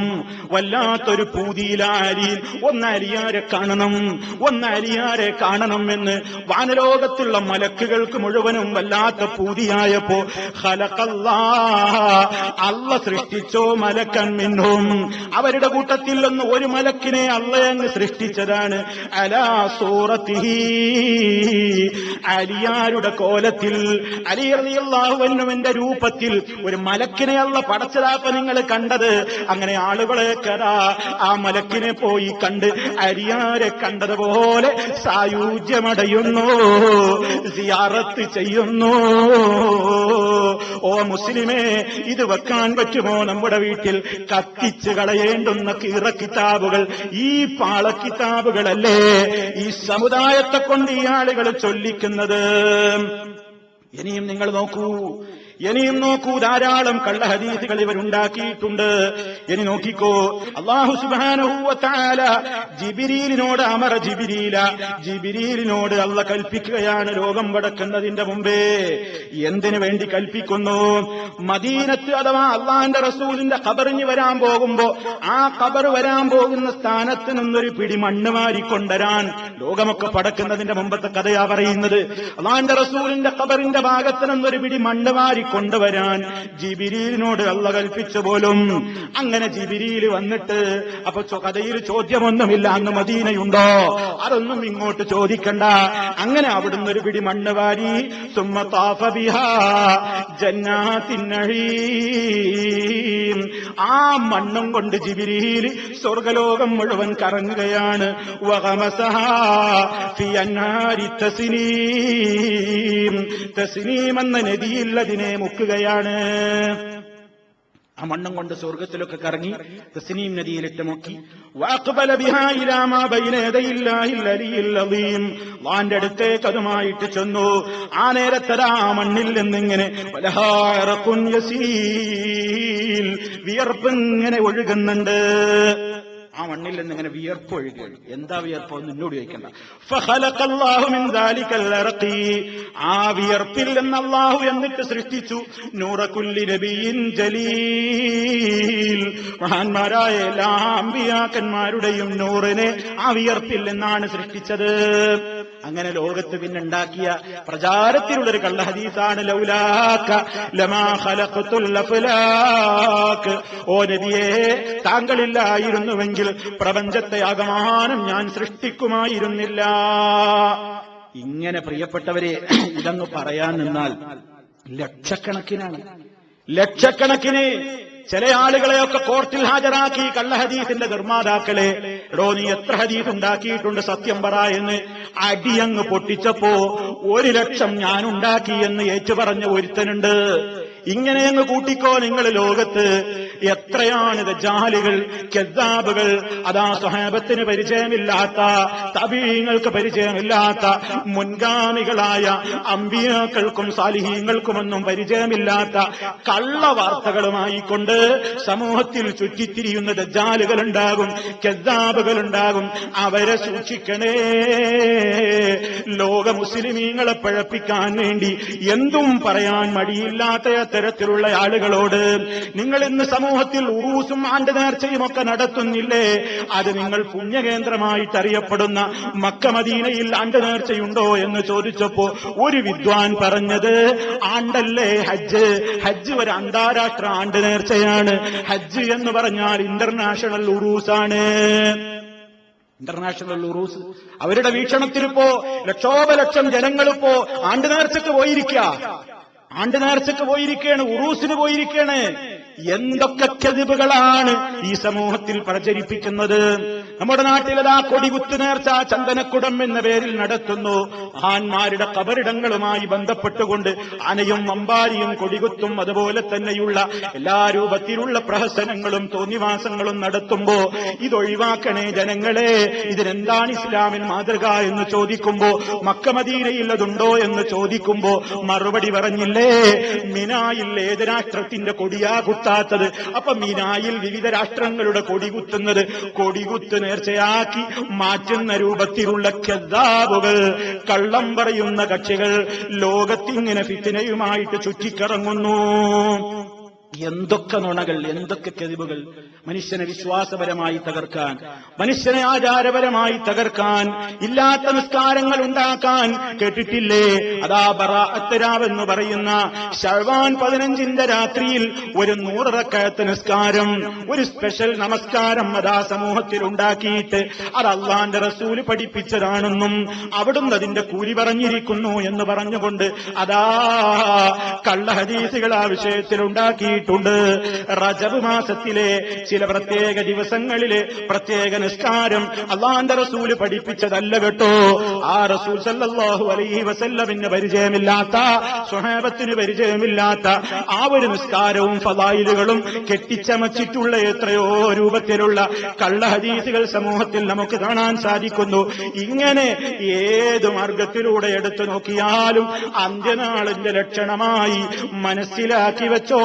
വല്ലാത്തൊരു പൂതിയിലാരി, ഒന്നരിയാരെ കാണണം എന്ന് വാനലോകത്തുള്ള മലക്കുകൾക്ക് മുഴുവനും വല്ലാത്ത പൂതിയായപ്പോ അള്ള സൃഷ്ടിച്ചോ മലക്കൻ മിൻഹും, അവരുടെ കൂട്ടത്തിൽ നിന്ന് ഒരു മലക്കിനെ അള്ളയങ്ങ് സൃഷ്ടിച്ചതാണ്. അലാ സൂറത്തിഹി, അലിയാരുടെ കോലത്തിൽ, അലി റളിയല്ലാഹു അൻഹുവിന്റെ രൂപത്തിൽ ഒരു മലക്കിനെ അള്ള പടച്ചതാപ്പ നിങ്ങൾ കണ്ടത്. അങ്ങനെ ആളുകളെ കരാ ആ മലക്കിനെ പോയി കണ്ട് അരിയാരെ കണ്ടതുപോലെ സായുജ്യമടയുന്നു, സിയാറത്ത് ചെയ്യുന്നു. ഓ മുസ്ലിമേ, ഇത് വെക്കാൻ പറ്റുമോ നമ്മുടെ വീട്ടിൽ? കത്തിച്ച് കളയേണ്ടുന്ന കിതാബുകൾ, ഈ പാളക്കിതാബുകളല്ലേ ഈ സമുദായത്തെ കൊണ്ട് ഈ ആളുകൾ ചൊല്ലിക്കുന്നത്. ഇനിയും നിങ്ങൾ നോക്കൂ, ധാരാളം കള്ളഹദീസുകൾ ഇവരുണ്ടാക്കിയിട്ടുണ്ട്. ഇനി നോക്കിക്കോ, അല്ലാഹു സുബ്ഹാനഹു വ തആല ജിബ്രീലിനോട് ജിബ്രീലിനോട് അള്ള കൽപ്പിക്കുകയാണ് ലോകം വടക്കുന്നതിന്റെ മുമ്പേ. എന്തിനു വേണ്ടി കൽപ്പിക്കുന്നു? മദീനത്ത് അഥവാ അള്ളാന്റെ റസൂലിന്റെ ഖബറിന് വരാൻ പോകുമ്പോ ആ ഖബർ വരാൻ പോകുന്ന സ്ഥാനത്ത് നിന്നൊരു പിടി മണ്ണ് വാരിക്കൊണ്ടരാൻ, ലോകമൊക്കെ പടക്കുന്നതിന്റെ മുമ്പത്തെ കഥയാ പറയുന്നത്. അള്ളാന്റെ റസൂലിന്റെ ഖബറിന്റെ ഭാഗത്ത് നിന്നൊരു പിടി മണ്ണ് വാരി കൊണ്ടുവരാൻ ജിബ്രീലിനോട് അള്ള കൽപ്പിച്ചു പോലും. അങ്ങനെ ജിബ്രീൽ വന്നിട്ട്, അപ്പൊ കഥയിൽ ചോദ്യമൊന്നുമില്ല, അന്ന് മദീനയുണ്ടോ? അതൊന്നും ഇങ്ങോട്ട് ചോദിക്കണ്ട. അങ്ങനെ അവിടുന്ന് ഒരു പിടി മണ്ണ് വാരി, സുമ്മ താഫ ബിഹാ ജന്നാത്തിൻ നഈം, ആ മണ്ണും കൊണ്ട് ജിബ്രീൽ സ്വർഗലോകം മുഴുവൻ കറങ്ങുകയാണ്. വഗമസഹാ ഫി അൻഹാരി തസ്നീം, തസ്നീം എന്ന നദിയിൽ അതിനെ മുക്കുകയാണ്. ആ മണ്ണും കൊണ്ട് സ്വർഗത്തിലൊക്കെ കറങ്ങി തസ്നീം നദിയിലിട്ട് മുക്കി. വഅഖ്ബല ബിഹാ ഇലാ മാ ബൈന യദയില്ലാഹിൽ അലിയിൽ അളീം, അല്ലാഹുവിന്റെ അടുത്തേക്ക് അതുമായിട്ട് ചെന്നു. ആ നേരത്തരാ മണ്ണിൽ നിന്നിങ്ങനെ വലഹാറഖുൻ യസീൽ, വിയർപ്പ് ഇങ്ങനെ ഒഴുകുന്നുണ്ട്. ആ മണ്ണിൽ നിന്നിങ്ങനെ വിയർപ്പ് ഒഴുകുകയാണ്. എന്താ വിയർപ്പ്? എന്നോട് ചോദിക്കണ്ട. ഫഖലഖല്ലാഹു മിൻ ദാലികൽ അർഖി, ആ വിയർപ്പിൽ നിന്ന് അല്ലാഹു എന്നിട്ട് സൃഷ്ടിച്ചു നൂറ കുല്ലി നബിയിൻ ജലീൽ, മഹാന്മാരായ എല്ലാ അമ്പിയാക്കന്മാരുടെയും നൂറിനെ ആ വിയർപ്പിൽ നിന്നാണ് സൃഷ്ടിച്ചത്. അങ്ങനെ ലോകത്ത് പിന്നുണ്ടാക്കിയ പ്രചാരത്തിലുള്ളൊരു കള്ള ഹദീസാണ് ലൗലാക ലമാ ഖലഖതുൽ അഫ്ലാക്, ഓ നബിയേ, താങ്കളില്ലായിരുന്നുവെങ്കിൽ പ്രപഞ്ചത്തെ ആകമാനം ഞാൻ സൃഷ്ടിക്കുമായിരുന്നില്ല. ഇങ്ങനെ പ്രിയപ്പെട്ടവരെ, ഇതങ്ങ് പറയാൻ നിന്നാൽ ലക്ഷക്കണക്കിന് ചില ആളുകളെയൊക്കെ കോർട്ടിൽ ഹാജരാക്കി കള്ളഹദീസിന്റെ നിർമ്മാതാക്കളെ, എടോ നീ എത്ര ഹദീസ് ഉണ്ടാക്കിയിട്ടുണ്ട് സത്യം പറ എന്ന് അടിയങ്ങ് പൊട്ടിച്ചപ്പോ 1,00,000 ഞാൻ ഉണ്ടാക്കി എന്ന് ഏറ്റുപറഞ്ഞ ഒരുത്തനുണ്ട്. ഇങ്ങനെയങ്ങ് കൂട്ടിക്കോ നിങ്ങൾ. ലോകത്ത് എത്രയാണ് ദജ്ജാലുകൾ, കദ്ദാബുകൾ, അതാ സ്വഹാബത്തിന് പരിചയമില്ലാത്ത, തബീങ്ങൾക്ക് പരിചയമില്ലാത്ത, മുൻഗാമികളായ അമ്പിയാക്കൾക്കും സാലിഹീങ്ങൾക്കുമൊന്നും പരിചയമില്ലാത്ത കള്ളവാർത്തകളുമായി കൊണ്ട് സമൂഹത്തിൽ ചുറ്റിത്തിരിയുന്ന ദജ്ജാലുകളുണ്ടാകും, കദ്ദാബുകളുണ്ടാകും. അവരെ സൂക്ഷിക്കണേ. ലോക മുസ്ലിമീങ്ങളെ പഴപ്പിക്കാൻ വേണ്ടി എന്തും പറയാൻ മടിയില്ലാത്ത തരത്തിലുള്ള ആളുകളോട് നിങ്ങൾ ഇന്ന് സമൂഹത്തിൽ ഉറൂസും ആണ്ട് നേർച്ചയും ഒക്കെ നടത്തുന്നില്ലേ? അത് നിങ്ങൾ പുണ്യകേന്ദ്രമായിട്ട് അറിയപ്പെടുന്ന മക്ക മദീനയിൽ ആണ്ട് നേർച്ചയുണ്ടോ എന്ന് ചോദിച്ചപ്പോ ഒരു വിദ്വാൻ പറഞ്ഞത്, ആണ്ടല്ലേ ഹജ്ജ് ഒരു അന്താരാഷ്ട്ര ആണ്ട് നേർച്ചയാണ്. ഹജ്ജ് എന്ന് പറഞ്ഞാൽ ഇന്റർനാഷണൽ ഉറൂസാണ്. ഇന്റർനാഷണൽ ഉറൂസ്. അവരുടെ വീക്ഷണത്തിലിപ്പോ ലക്ഷോപലക്ഷം ജനങ്ങളിപ്പോ ആണ്ടുനേർച്ചയ്ക്ക് പോയിരിക്കുകയാണ്, ഉറൂസിന് പോയിരിക്കുകയാണ്. എന്തൊക്കെ കെതിബുകളാണ് ഈ സമൂഹത്തിൽ പ്രചരിപ്പിക്കുന്നത്. നമ്മുടെ നാട്ടിലതാ കൊടികുത്തു നേർച്ച ചന്ദനക്കുടം എന്ന പേരിൽ നടത്തുന്നു. മഹാന്മാരുടെ കബറിടങ്ങളുമായി ബന്ധപ്പെട്ടുകൊണ്ട് ആനയും അമ്പാരിയും കൊടികുത്തും അതുപോലെ തന്നെയുള്ള എല്ലാ രൂപത്തിലുള്ള പ്രഹസനങ്ങളും തോന്നിവാസങ്ങളും നടത്തുമ്പോ ഇതൊഴിവാക്കണേ ജനങ്ങളെ, ഇതിനെന്താണ് ഇസ്ലാമിൻ മാതൃക എന്ന് ചോദിക്കുമ്പോ, മക്ക മദീനയിൽ അതുണ്ടോ എന്ന് ചോദിക്കുമ്പോ മറുപടി പറഞ്ഞില്ലേ, മിനായിൽ ഏത് രാഷ്ട്രത്തിന്റെ കൊടിയാ കുത്താത്തത്? അപ്പൊ മിനായിൽ വിവിധ രാഷ്ട്രങ്ങളുടെ കൊടികുത്തുന്നത് കൊടികുത്ത് നേർച്ചയാക്കി മാറ്റുന്ന രൂപത്തിലുള്ള കദ്ദാബുകൾ, കള്ളം പറയുന്ന കക്ഷികൾ ലോകത്തിങ്ങനെ ഫിത്നയുമായിട്ട് ചുറ്റിക്കറങ്ങുന്നു. എന്തൊക്കെ നുണകൾ, എന്തൊക്കെ കെതിബുകൾ! മനുഷ്യനെ വിശ്വാസപരമായി തകർക്കാൻ, മനുഷ്യനെ ആചാരപരമായി തകർക്കാൻ, ഇല്ലാത്ത നിസ്കാരങ്ങൾ ഉണ്ടാക്കാൻ. കേട്ടിട്ടില്ലേ? അതാ ബറാഅത്ത് രാവെന്ന് പറയുന്ന ശഅ്ബാൻ 15 രാത്രിയിൽ ഒരു 100 റക്അത്ത് നിസ്കാരം, ഒരു സ്പെഷ്യൽ നമസ്കാരം അതാ സമൂഹത്തിൽ ഉണ്ടാക്കിയിട്ട് അത് അള്ളാന്റെ റസൂല് പഠിപ്പിച്ചതാണെന്നും അവിടുന്ന് അതിന്റെ കൂലി പറഞ്ഞിരിക്കുന്നു എന്ന് പറഞ്ഞുകൊണ്ട് അതാ കള്ള ഹദീസുകൾ ആ വിഷയത്തിൽ ഉണ്ടാക്കിയിട്ടുണ്ട്. റജബ് മാസത്തിലെ ചില പ്രത്യേക ദിവസങ്ങളിലെ പ്രത്യേക നിസ്കാരം അള്ളാന്റെ റസൂല് പഠിപ്പിച്ചതല്ല കേട്ടോ. ആ റസൂൽ സല്ലല്ലാഹു അലൈഹി വസല്ലമിന് പരിചയമില്ലാത്ത, സ്വഹാബത്തിന് പരിചയമില്ലാത്ത ആ ഒരു നിസ്കാരവും ഫളായിലുകളും കെട്ടിച്ചമച്ചിട്ടുള്ള എത്രയോ രൂപത്തിലുള്ള കള്ള ഹദീസുകൾ സമൂഹത്തിൽ നമുക്ക് കാണാൻ സാധിക്കുന്നു. ഇങ്ങനെ ഏത് മാർഗത്തിലൂടെ എടുത്തു നോക്കിയാലും അന്ത്യനാളിന്റെ ലക്ഷണമായി മനസ്സിലാക്കി വെച്ചോ,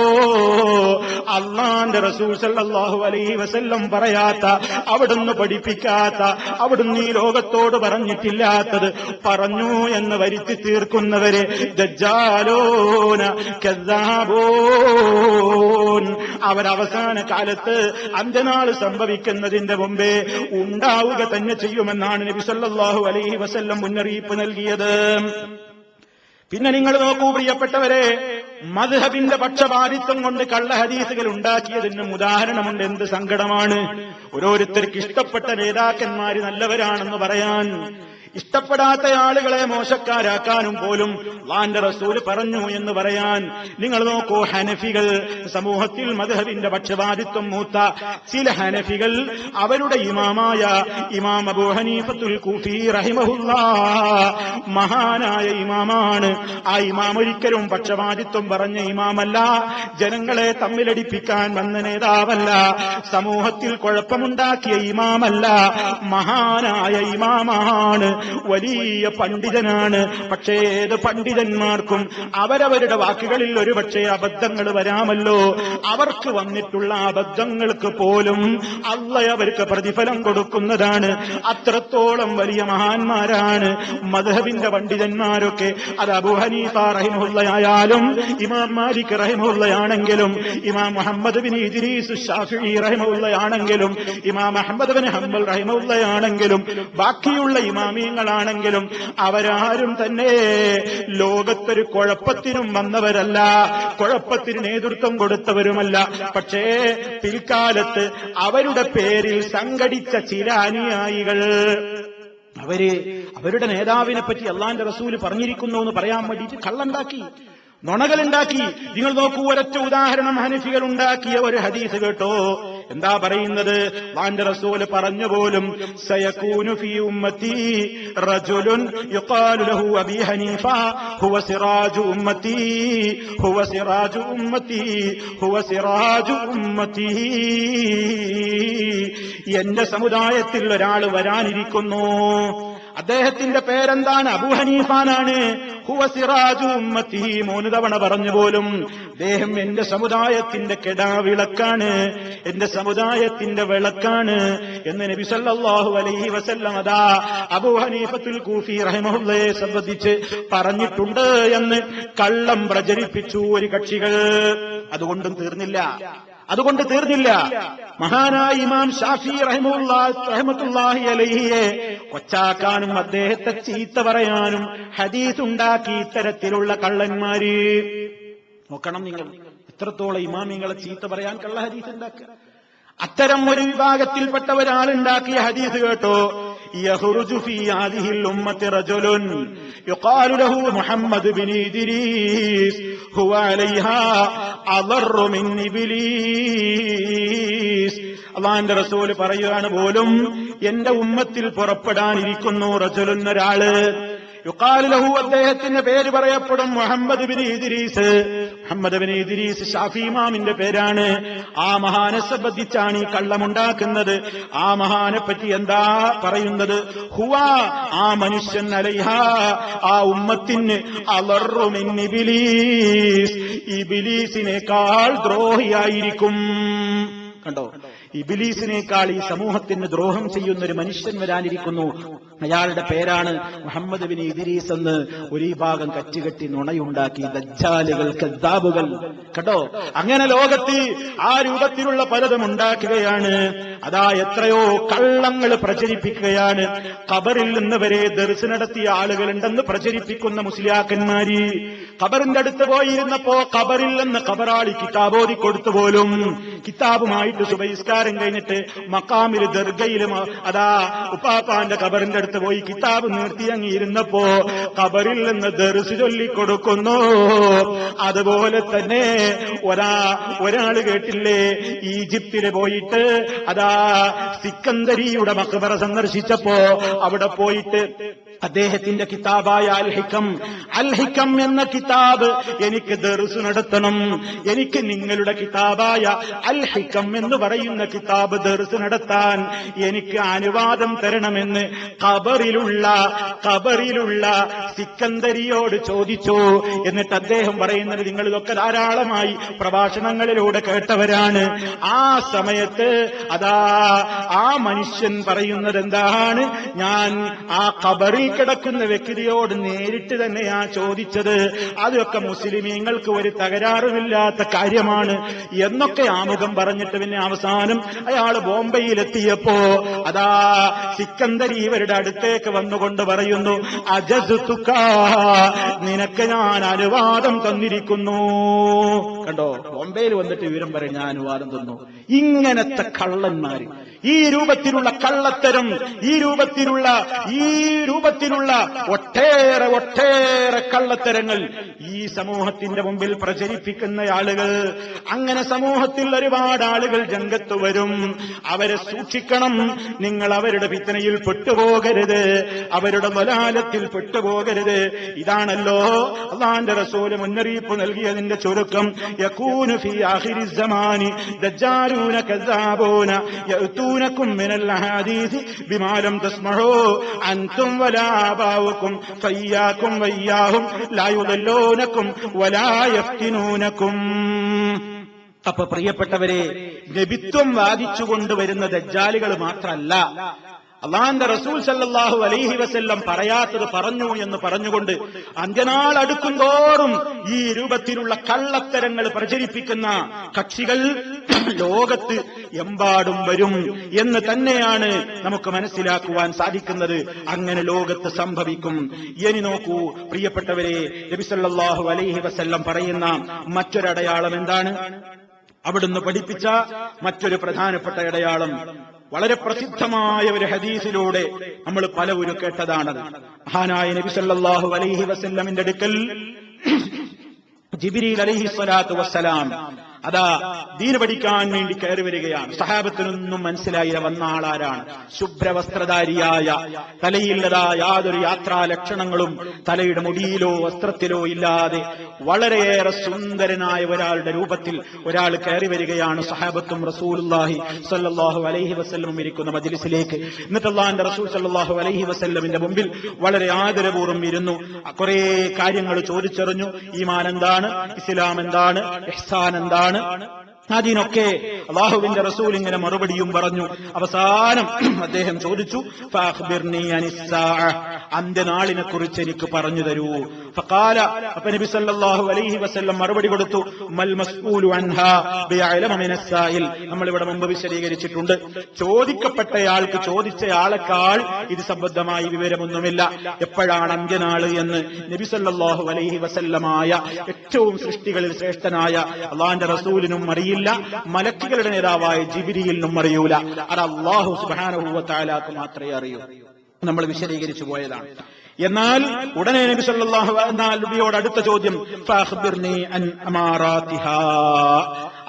അള്ളാന്റെ റസൂൽ സല്ലല്ലാഹു അലൈഹി വസല്ലം പറയാത്ത, അവിടുന്ന് പഠിപ്പിക്കാത്ത, അവിടുന്ന് ഈ ലോകത്തോട് പറഞ്ഞിട്ടില്ലാത്തത് പറഞ്ഞു എന്ന് വരുത്തി തീർക്കുന്നവരെ ദജ്ജാലോന കദ്ദാബൂൻ, അവരവസാന കാലത്ത് അന്ത്യനാൾ സംഭവിക്കുന്നതിന്റെ മുമ്പേ ഉണ്ടാവുക തന്നെ ചെയ്യുമെന്നാണ് നബി സല്ലല്ലാഹു അലൈഹി വസല്ലം മുന്നറിയിപ്പ് നൽകിയത്. പിന്നെ നിങ്ങൾ നോക്കൂ പ്രിയപ്പെട്ടവരെ, മദ്ഹബിന്റെ പക്ഷപാതിത്വം കൊണ്ട് കള്ള ഹദീസുകൾ ഉണ്ടാക്കിയതിനും ഉദാഹരണമുണ്ട്. എന്ത് സങ്കടമാണ്! ഓരോരുത്തർക്ക് ഇഷ്ടപ്പെട്ട നേതാക്കന്മാര് നല്ലവരാണെന്ന് പറയാൻ, ഇഷ്ടപ്പെടാത്ത ആളുകളെ മോശക്കാരാക്കാനും പോലും അല്ലാഹുവിന്റെ റസൂൽ പറഞ്ഞു എന്ന് പറയാൻ. നിങ്ങൾ നോക്കൂ, ഹനഫികൾ, സമൂഹത്തിൽ മദ്ഹബിന്റെ പക്ഷപാതിത്വം മൂത്ത ചില ഹനഫികൾ അവരുടെ ഇമാമായ ഇമാം അബൂ ഹനീഫത്തുൽ കൂഫി റഹിമഹുല്ലാഹ് മഹാനായ ഇമാമാണ്. ആ ഇമാം ഒരിക്കലും പക്ഷപാതിത്വം പറഞ്ഞ ഇമാമല്ല, ജനങ്ങളെ തമ്മിലടിപ്പിക്കാൻ വന്ന നേതാവല്ല, സമൂഹത്തിൽ കുഴപ്പമുണ്ടാക്കിയ ഇമാമല്ല, മഹാനായ ഇമാമാണ്, വലിയ പണ്ഡിതനാണ്. പക്ഷേ ഏത് പണ്ഡിതന്മാർക്കും അവരവരുടെ വാക്കുകളിൽ ഒരുപക്ഷെ അബദ്ധങ്ങൾ വരാമല്ലോ. അവർക്ക് വന്നിട്ടുള്ള അബദ്ധങ്ങൾക്ക് പോലും അല്ലാഹ് അവർക്ക് പ്രതിഫലം കൊടുക്കുന്നതാണ്. അത്രത്തോളം വലിയ മഹാന്മാരാണ് മദ്ഹബിന്റെ പണ്ഡിതന്മാരൊക്കെ. അത് അബൂ ഹനീഫ റഹിമഹുല്ലായാലും, ഇമാം മാലിക് റഹിമഹുല്ലായാണെങ്കിലും, ഇമാം മുഹമ്മദ് ബിൻ ഇദ്രീസ് ശാഫിഈ റഹിമഹുല്ലായാണെങ്കിലും, ഇമാം അഹ്മദ് ബിൻ ഹംബൽ റഹിമഹുല്ലായാണെങ്കിലും, ബാക്കിയുള്ള ഇമാമിയങ്ങളാണെങ്കിലും അവരാരും തന്നെ ലോകത്തൊരു കുഴപ്പത്തിനും വന്നവരല്ല, കുഴപ്പത്തിന് നേതൃത്വം കൊടുത്തവരുമല്ല. പക്ഷേ പിൽക്കാലത്ത് അവരുടെ പേരിൽ സംഘടിച്ച ചില അനുയായികൾ അവരുടെ നേതാവിനെ പറ്റി അല്ലാഹുവിന്റെ റസൂല് പറഞ്ഞിരിക്കുന്നു എന്ന് പറയാൻ വേണ്ടിയിട്ട് കള്ളുണ്ടാക്കി, നുണകളുണ്ടാക്കി. നിങ്ങൾ നോക്കൂ, ഒരൊറ്റ ഉദാഹരണം ഹനഫികൾ ഉണ്ടാക്കിയ ഒരു ഹദീസ് കേട്ടോ. എന്താ പറയുന്നത്? അല്ലാഹുവിന്റെ റസൂല് പറഞ്ഞു പോലും, സയകൂനു ഫീ ഉമ്മത്തി റജുലുൻ യുഖാലു ലഹു അബീ ഹനീഫ ഹുവ സിറാജു ഉമ്മത്തി, ഹുവ സിറാജു ഉമ്മത്തി, ഹുവ സിറാജു ഉമ്മത്തി. എന്റെ സമുദായത്തിൽ ഒരാൾ വരാനിരിക്കുന്നു, അദ്ദേഹത്തിന്റെ പേരെന്താണ്? അബൂ ഹനീഫാനാണ്. ഹുവ സിറാജു ഉമ്മത്തി, 3 തവണ പറഞ്ഞു പോലും. അദ്ദേഹം എന്റെ സമുദായത്തിന്റെ കെടാവിളക്കാണ്, എന്റെ സമുദായത്തിന്റെ വിളക്കാണ് എന്ന് നബി സല്ലല്ലാഹു അലൈഹി വസല്ലം അതാ അബൂ ഹനീഫത്തുൽ കൂഫി റഹിമഹുള്ളയെ സംബന്ധിച്ച് പറഞ്ഞിട്ടുണ്ട് എന്ന് കള്ളം പ്രചരിപ്പിച്ചു ഒരു കക്ഷികൾ. അതുകൊണ്ട് തീർന്നില്ല. മഹാനായ ഇമാം ഷാഫി റഹ്മത്തുള്ളാഹി അലൈഹിയെ കൊച്ചാക്കാനും അദ്ദേഹത്തെ ചീത്ത പറയാനും ഹദീസ് ഉണ്ടാക്കി ഇത്തരത്തിലുള്ള കള്ളന്മാര്. നോക്കണം നിങ്ങൾ, എത്രത്തോളം ഇമാമിങ്ങളെ ചീത്ത പറയാൻ കള്ള ഹദീസ് ഉണ്ടാക്കുക. അത്തരം ഒരു വിഭാഗത്തിൽപ്പെട്ട ഒരാളുണ്ടാക്കിയ ഹദീസ് കേട്ടോ. യഖ്റുജു ഫീ ഹാദിഹിൽ ഉമ്മത്തി റജുലുൻ യുഖാലു ലഹു മുഹമ്മദ് ബിൻ ഇദ്രീസ് ഹുവ അലൈഹാ അദറു മിൻ ഇബ്ലീസ്. അല്ലാഹുവിന്റെ റസൂൽ പറയുകയാണ് പോലും, എന്റെ ഉമ്മത്തിൽ പുറപ്പെടാനിരിക്കുന്നു റജുലുൻ, ഒരാള്, യുഖാലു ലഹു, അദ്ദേഹത്തിന്റെ പേര് പറയപ്പെടും മുഹമ്മദ് ബിൻ ഇദ്രീസ്. മുഹമ്മദ് ബിൻ ഇദ്രീസ് ഷാഫി ഇമാമിന്റെ പേരാണ്. ആ മഹാനെ സംബന്ധിച്ചാണ് ഈ കള്ളമുണ്ടാക്കുന്നത്. ആ മഹാനെ പറ്റി എന്താ പറയുന്നത്? ഹുവ, ആ മനുഷ്യൻ, അലൈഹാ, ആ ഉമ്മത്തിന്, അളറു മിൻ ഇബ്ലീസ്, ഇബ്ലീസിനേക്കാൾ ദ്രോഹിയായിരിക്കും. കണ്ടോ, ഇബ്ലീസിനേക്കാൾ ഈ സമൂഹത്തിന് ദ്രോഹം ചെയ്യുന്ന ഒരു മനുഷ്യൻ വരാനിരിക്കുന്നു. അയാളുടെ പേരാണ് മുഹമ്മദ് ബിൻ ഇദ്രീസ് എന്ന് ഒരു ഭാഗം കറ്റുകെട്ടി നുണയുണ്ടാക്കി ദജ്ജാലുകൾ, കദ്ദാബുകൾ. കണ്ടോ, അങ്ങനെ ലോകത്ത് ആ രൂപത്തിലുള്ള പലതും ഉണ്ടാക്കുകയാണ്. അതാ എത്രയോ കള്ളങ്ങൾ പ്രചരിപ്പിക്കുകയാണ്. ഖബറിൽ നിന്ന് വരെ ദർസ് നടത്തിയ ആളുകളുണ്ടെന്ന് പ്രചരിപ്പിക്കുന്ന മുസ്ലിയാക്കന്മാര് ഖബറിന്റെ അടുത്ത് പോയിരുന്നപ്പോ ഖബറിൽ നിന്ന് ഖബറാളി കിതാബ് ഓതി കൊടുത്തു പോലും. കിതാബുമായിട്ട് സുബഹിസ്കാരം കഴിഞ്ഞിട്ട് മക്കാമില് ദർഗയിലും അതാ ഉപ്പാപ്പാന്റെ ഖബറിന്റെ അടുത്ത് പോയി കിതാബ് നിർത്തിയങ്ങിയിരുന്നപ്പോ ഖബറിൽ നിന്ന് ദർസ് ചൊല്ലിക്കൊടുക്കുന്നു. അതുപോലെ തന്നെ ഒരാള് കേട്ടില്ലേ, ഈജിപ്തില് പോയിട്ട് അതാ സിക്കന്ദരിയുടെ മഖ്ബറ സന്ദർശിച്ചപ്പോ അവിടെ പോയിട്ട് അദ്ദേഹത്തിന്റെ കിതാബായ അൽ ഹിക്കം എന്ന കിതാബ് എനിക്ക് ദർസ് നടത്തണം, എനിക്ക് നിങ്ങളുടെ കിതാബായ അൽ ഹിക്കം എന്ന് പറയുന്ന കിതാബ് ദർസ് നടത്താൻ എനിക്ക് അനുവാദം തരണമെന്ന് ഖബറിലുള്ള സിക്കന്ദരിയോട് ചോദിച്ചു. എന്നിട്ട് അദ്ദേഹം പറയുന്നത്, നിങ്ങൾ ഇതൊക്കെ ധാരാളമായി പ്രഭാഷണങ്ങളിലൂടെ കേട്ടവരാണ്. ആ സമയത്ത് അതാ ആ മനുഷ്യൻ പറയുന്നത് എന്താണ്, ഞാൻ ആ ഖബറിൽ കിടക്കുന്ന വ്യക്തിയോട് നേരിട്ട് തന്നെയാ ചോദിച്ചത്, അതൊക്കെ മുസ്ലിമീങ്ങൾക്ക് ഒരു തകരാറുമില്ലാത്ത കാര്യമാണ് എന്നൊക്കെ ആമുഖം പറഞ്ഞിട്ട് പിന്നെ അവസാനം അയാൾ ബോംബെയിലെത്തിയപ്പോ അതാ സിക്കന്ദരി ഇവരുടെ അടുത്തേക്ക് വന്നുകൊണ്ട് പറയുന്നു, അജസ്തുക, നിനക്ക് ഞാൻ അനുവാദം തന്നിരിക്കുന്നു. കണ്ടോ, ബോംബെയിൽ വന്നിട്ട് വിവരം പറയും, ഞാൻ അനുവാദം തന്നു. ഇങ്ങനത്തെ കള്ളന്മാര്, ഈ രൂപത്തിലുള്ള കള്ളത്തരം, ഈ രൂപത്തിലുള്ള ഒട്ടേറെ കള്ളത്തരങ്ങൾ ഈ സമൂഹത്തിന്റെ മുമ്പിൽ പ്രചരിപ്പിക്കുന്ന ആളുകൾ, അങ്ങനെ സമൂഹത്തിൽ ഒരുപാട് ആളുകൾ രംഗത്ത് വരും. അവരെ സൂക്ഷിക്കണം. നിങ്ങൾ അവരുടെ ഫിത്നയിൽ പെട്ടുപോകരുത്, അവരുടെ വലാലത്തിൽ പെട്ടുപോകരുത്. ഇതാണല്ലോ അല്ലാഹുവിന്റെ റസൂല് മുന്നറിയിപ്പ് നൽകിയതിന്റെ ചുരുക്കം. യകൂനു ഫീ ആഖിരി സമാനി ദജ്ജാലൂന കസ്സാബൂന യഅതൂനകും മിനൽ അഹാദീസ് ബിമാ ലം തസ്മഉ അൻതും വലാ ആബാഉകും ഫയ്യാകും വയ്യാഹും ലാ യുദല്ലൂനകും വലാ യഫ്തിനൂനകും. അപ്പൊ പ്രിയപ്പെട്ടവരെ, നബിത്വം വാദിച്ചുകൊണ്ടുവരുന്ന ദജ്ജാലുകൾ മാത്രമല്ല, അല്ലാഹുവിന്റെ റസൂൽ സല്ലല്ലാഹു അലൈഹി വസല്ലം പറയാത്തത് പറഞ്ഞു എന്ന് പറഞ്ഞുകൊണ്ട് അന്ത്യനാൾ അടുക്കുന്തോറും ഈ രൂപത്തിലുള്ള കള്ളത്തരങ്ങൾ പ്രചരിപ്പിക്കുന്ന കക്ഷികൾ ലോകത്ത് എമ്പാടും വരും എന്ന് തന്നെയാണ് നമുക്ക് മനസ്സിലാക്കുവാൻ സാധിക്കുന്നത്. അങ്ങനെ ലോകത്ത് സംഭവിക്കും. ഇനി നോക്കൂ പ്രിയപ്പെട്ടവരെ, നബി സല്ലല്ലാഹു അലൈഹി വസല്ലം പറയുന്ന മറ്റൊരടയാളം എന്താണ്? അവിടുന്ന് പഠിപ്പിച്ച മറ്റൊരു പ്രധാനപ്പെട്ട അടയാളം വളരെ പ്രസിദ്ധമായ ഒരു ഹദീസിലൂടെ നമ്മൾ പലവരും കേട്ടതാണത്. മഹാനായ നബി സല്ലല്ലാഹു അലൈഹി വസല്ലമിന്റെ അടുക്കൽ ജിബ്രീൽ അലൈഹിസ്സലാത്തു വസ്സലാം അതാ ദീന് പഠിക്കാൻ വേണ്ടി കയറി വരികയാണ്. സഹാബത്തിനൊന്നും മനസ്സിലായില്ല വന്ന ആളാരാണ്. ശുഭ്രവസ്ത്രധാരിയായ, തലയില്ലതാ യാതൊരു യാത്രാ ലക്ഷണങ്ങളും തലയുടെ മുടിയിലോ വസ്ത്രത്തിലോ ഇല്ലാതെ വളരെയേറെ സുന്ദരനായ ഒരാളുടെ രൂപത്തിൽ ഒരാൾ കയറി വരികയാണ്. സഹാബത്തും റസൂലുള്ളാഹി സ്വല്ലല്ലാഹു അലൈഹി വസല്ലം ഇരിക്കുന്ന മജ്ലിസിലേക്ക്. എന്നിട്ട് അല്ലാഹുവിന്റെ റസൂൽ സ്വല്ലല്ലാഹു അലൈഹി വസല്ലമിന്റെ മുമ്പിൽ വളരെ ആദരപൂർവ്വം ഇരുന്നു. കുറെ കാര്യങ്ങൾ ചോദിച്ചറിഞ്ഞു. ഈമാൻ എന്താണ്, ഇസ്ലാം എന്താണ്, ഇഹ്സാൻ എന്താണ്, അതിനൊക്കെ അല്ലാഹുവിന്റെ റസൂൽ ഇങ്ങനെ മറുപടിയും പറഞ്ഞു. അവസാനം അദ്ദേഹം ചോദിച്ചു, ഫഅഖ്ബിർനി അനിസ്സാഅ, അന്ത്യനാളിനെ കുറിച്ച് എനിക്ക് പറഞ്ഞു തരൂ. ഫഖാല, അപ്പോൾ നബി സല്ലല്ലാഹു അലൈഹി വസല്ലം മറുപടി കൊടുത്തു, മൽ മസ്ഊലു അൻഹാ ബിഅലമ മിനസ്സായിൽ. നമ്മൾ ഇവിടെ മുമ്പ് വിശദീകരിച്ചിട്ടുണ്ട്, ചോദിക്കപ്പെട്ടയാൾക്ക് ചോദിച്ചയാളെക്കാൾ ഇത് സംബന്ധമായി വിവരമൊന്നുമില്ല. എപ്പോഴാണ് അന്ത്യനാള് എന്ന് നബി സല്ലല്ലാഹു അലൈഹി വസല്ലമായ ഏറ്റവും സൃഷ്ടികളിൽ ശ്രേഷ്ഠനായ അല്ലാഹുവിന്റെ റസൂലിനും അറിയില്ല, അറിയില്ല, മലക്കുകളുടെ നേതാവായ ജിബ്രീലിനും അറിയൂല. അത് അല്ലാഹു സുബ്ഹാനഹു വ തആലാക്ക് മാത്രമേ അറിയൂ. നമ്മൾ വിശദീകരിച്ചു പോയതാണ്. എന്നാൽ ഉടനെ നബി സല്ലല്ലാഹു അലൈഹിയോട് അടുത്ത ചോദ്യം, ഫഅഖ്ബിർനി അൻ അമാറാതിഹാ,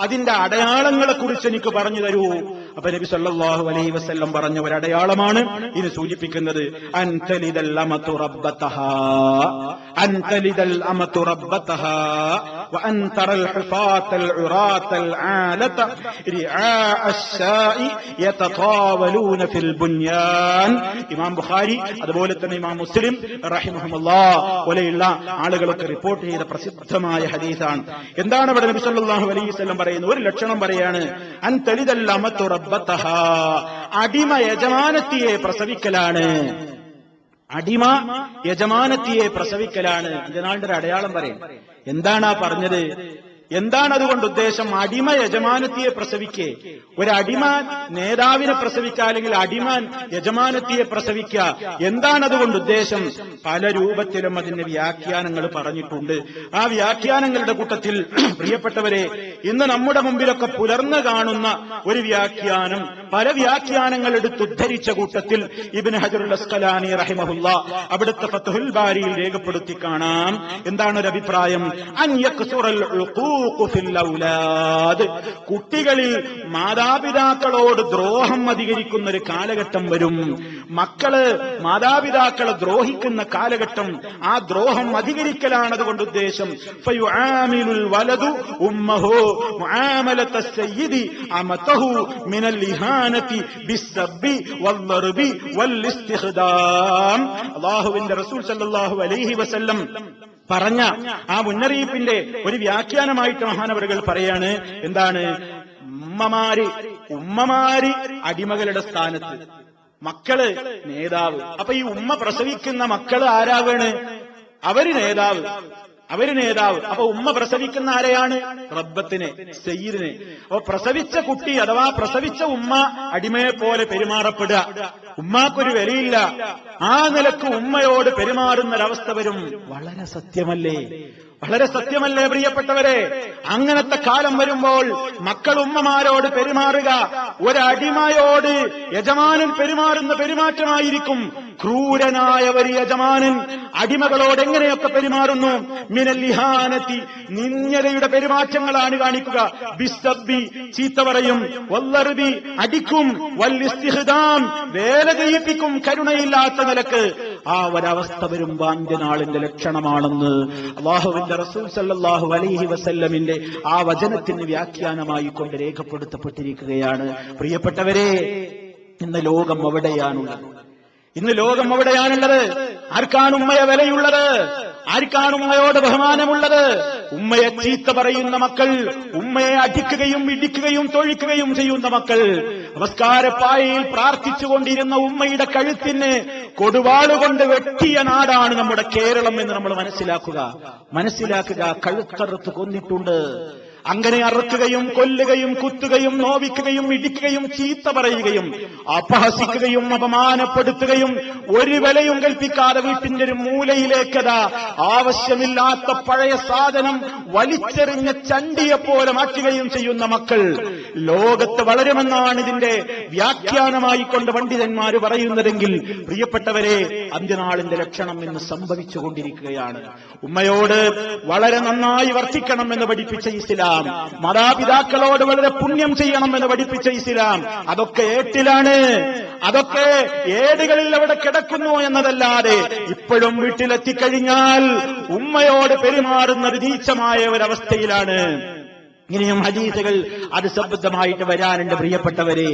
അതിന്റെ അടയാളങ്ങളെ കുറിച്ച് എനിക്ക് പറഞ്ഞു തരൂ. അപ്പൊ നബി സല്ലല്ലാഹു അലൈഹി വസല്ലം പറഞ്ഞ ഒരു അടയാളമാണ് ഇത് സൂചിപ്പിക്കുന്നത്. അൻതലിദൽ അമതു റബ്ബതഹാ, അൻതലിദൽ അമതു റബ്ബതഹാ വഅൻ തറൽ ഹുഫാതൽ ഉറാതൽ ആലത റിആ അശ്ശാഇ യതതാവലൂന ഫിൽ ബുൻയാൻ. ഇമാം ബുഖാരി അതുപോലെ തന്നെ ഇമാം മുസ്ലിം റഹിമഹുമുല്ലാഹ് പോലെയുള്ള ആളുകളൊക്കെ റിപ്പോർട്ട് ചെയ്ത പ്രസിദ്ധമായ ഹദീസാണ്. എന്താണ് ഇവിടെ നബി സല്ലല്ലാഹു അലൈഹി വസല്ലം പറയുന്നത്? ഒരു ലക്ഷണം പറയാണ്, അൻ തലിദൽ അമതു റബ്ബതഹാ, അടിമ യജമാനത്തിയെ പ്രസവിക്കലാണ്. അടിമ യജമാനത്തിയെ പ്രസവിക്കലാണ്. ഇതിനാണ്ട് ഒരു അടയാളം പറയും. എന്താണ് ആ പറഞ്ഞത്? എന്താണ് അതുകൊണ്ട് ഉദ്ദേശം? അടിമ യജമാനത്തിയെ പ്രസവിക്കേ, ഒരു അടിമ നേതാവിനെ പ്രസവിക്കുക, അല്ലെങ്കിൽ അടിമ യജമാനത്തിയെ പ്രസവിക്കുക, എന്താണ് അതുകൊണ്ട് ഉദ്ദേശം? പല രൂപത്തിലും അതിന്റെ വ്യാഖ്യാനങ്ങൾ പറഞ്ഞിട്ടുണ്ട്. ആ വ്യാഖ്യാനങ്ങളുടെ കൂട്ടത്തിൽ പ്രിയപ്പെട്ടവരെ, ഇന്ന് നമ്മുടെ മുമ്പിലൊക്കെ പുലർന്നു കാണുന്ന ഒരു വ്യാഖ്യാനം, പല വ്യാഖ്യാനങ്ങൾ എടുത്തുദ്ധരിച്ച കൂട്ടത്തിൽ ഇബ്നു ഹജറുൽ അസ്ഖലാനി റഹിമഹുല്ലാഹ് അവിടുത്തെ ഫത്ഹുൽ ബാരിയിൽ രേഖപ്പെടുത്തി കാണാം. എന്താണ് ഒരു അഭിപ്രായം? അൻ യക്സുറൽ ഉഖൂഖു ഫിൽ ഔലാദ്, കുട്ടികളിൽ മാതാപിതാക്കളോട് ദ്രോഹം അധികരിക്കുന്ന ഒരു കാലഘട്ടം വരും. മക്കള് മാതാപിതാക്കളെ ദ്രോഹിക്കുന്ന കാലഘട്ടം, ആ ദ്രോഹം അധികരിക്കലാണ് അതുകൊണ്ട് ഉദ്ദേശം. ഫയുആമിലുൽ വലദു ഉമ്മഹു മുആമലത സയ്യിദി അമതഹു മിനൽ ഇഹാനതി ബിസ്സബ്ബി വൽദർബി വൽഇസ്തിഖ്ദാം. അല്ലാഹുവിന്റെ റസൂൽ സല്ലല്ലാഹു അലൈഹി വസല്ലം പറഞ്ഞ ആ മുന്നറിയിപ്പിന്റെ ഒരു വ്യാഖ്യാനമായിട്ട് മഹാനവറുകൾ പറയാണ്. എന്താണ്? ഉമ്മമാര് അടിമകളുടെ സ്ഥാനത്ത്, മക്കള് നേതാവ്. അപ്പൊ ഈ ഉമ്മ പ്രസവിക്കുന്ന മക്കള് ആരാവാണ്? അവര് നേതാവ്. അപ്പൊ ഉമ്മ പ്രസവിക്കുന്ന ആരെയാണ്? റബ്ബത്തിനെ, സയ്യിദിനെ. അപ്പൊ പ്രസവിച്ച കുട്ടി അഥവാ പ്രസവിച്ച ഉമ്മ അടിമയെ പോലെ പെരുമാറപ്പെടുക, ഉമ്മാക്കൊരു വിലയില്ല. ആ നിലക്ക് ഉമ്മയോട് പെരുമാറുന്നൊരവസ്ഥ വരും. വളരെ സത്യമല്ലേ? വളരെ സത്യമല്ലേ പ്രിയപ്പെട്ടവരെ? അങ്ങനത്തെ കാലം വരുമ്പോൾ മക്കൾ ഉമ്മമാരോട് പെരുമാറുക ഒരടിമയോട് യജമാനൻ പെരുമാറുന്ന പെരുമാറ്റമായിരിക്കും. ക്രൂരനായ ഒരു യജമാനൻ അടിമകളോട് എങ്ങനെയൊക്കെ പെരുമാറുന്നു? മിനൽ ഇഹാനത്തി, നിന്യതയുടെ പെരുമാറ്റങ്ങളാണ് കാണിക്കുക. ബിസ്സബ്ബി, ചീത്ത പറയും. വല്ലർബി, അടിക്കും. വൽഇസ്തിഖ്ദാം, വേല ചെയ്യിപ്പിക്കും. കരുണയില്ലാത്ത നിലക്ക് ആ ഒരവസ്ഥ വരും. അന്ത്യനാളിന്റെ ലക്ഷണമാണെന്ന് അല്ലാഹുവിന്റെ റസൂൽ സല്ലല്ലാഹു അലൈഹി വസല്ലമിന്റെ ആ വചനത്തിന് വ്യാഖ്യാനമായി കൊണ്ട് രേഖപ്പെടുത്തപ്പെട്ടിരിക്കുകയാണ്. പ്രിയപ്പെട്ടവരെ, ഇന്ന് ലോകം അവിടെയാണുള്ളത്. ആർക്കാണ് ഉമ്മയെ വിലയുള്ളത്? ആർക്കാണ് ഉമ്മയോട് ബഹുമാനമുള്ളത്? ഉമ്മയെ ചീത്ത പറയുന്ന മക്കൾ, ഉമ്മയെ അടിക്കുകയും ഇടിക്കുകയും തൊഴിക്കുകയും ചെയ്യുന്ന മക്കൾ, നമസ്കാരപ്പായയിൽ പ്രാർത്ഥിച്ചുകൊണ്ടിരുന്ന ഉമ്മയുടെ കഴുത്തിന് കൊടുവാളുകൊണ്ട് വെട്ടിയ നാടാണ് നമ്മുടെ കേരളം എന്ന് നമ്മൾ മനസ്സിലാക്കുക. കഴുത്തറുത്ത് കൊന്നിട്ടുണ്ട്. അങ്ങനെ അറുക്കുകയും കൊല്ലുകയും കുത്തുകയും നോവിക്കുകയും ഇടിക്കുകയും ചീത്ത പറയുകയും അപഹസിക്കുകയും അപമാനപ്പെടുത്തുകയും ഒരു വിലയും കൽപ്പിക്കാതെ വീട്ടിന്റെ ഒരു മൂലയിലേക്കതാ ആവശ്യമില്ലാത്ത പഴയ സാധനം വലിച്ചെറിഞ്ഞ ചണ്ടിയെപ്പോലെ മാറ്റുകയും ചെയ്യുന്ന മക്കൾ ലോകത്ത് വളരുമെന്നാണ് ഇതിന്റെ വ്യാഖ്യാനമായി കൊണ്ട് പണ്ഡിതന്മാര് പറയുന്നതെങ്കിൽ, പ്രിയപ്പെട്ടവരെ, അന്ത്യനാളിന്റെ ലക്ഷണം ഇന്ന് സംഭവിച്ചുകൊണ്ടിരിക്കുകയാണ്. ഉമ്മയോട് വളരെ നന്നായി വർത്തിക്കണം എന്ന് പഠിപ്പിച്ച ഇസ്ലാം, മാതാപിതാക്കളോട് വളരെ പുണ്യം ചെയ്യണമെന്ന് പഠിപ്പിച്ച ഇസ്ലാം, അതൊക്കെ ഏട്ടിലാണ്. അതൊക്കെ ഏടുകളിൽ അവിടെ കിടക്കുന്നു എന്നതല്ലാതെ ഇപ്പോഴും വീട്ടിലെത്തിക്കഴിഞ്ഞാൽ ഉമ്മയോട് പെരുമാറുന്നത് നീചമായ ഒരവസ്ഥയിലാണ്. ഇനിയും ഹദീസുകൾ അത് ശബ്ദമായിട്ട് വരാനുണ്ട്. പ്രിയപ്പെട്ടവരെ,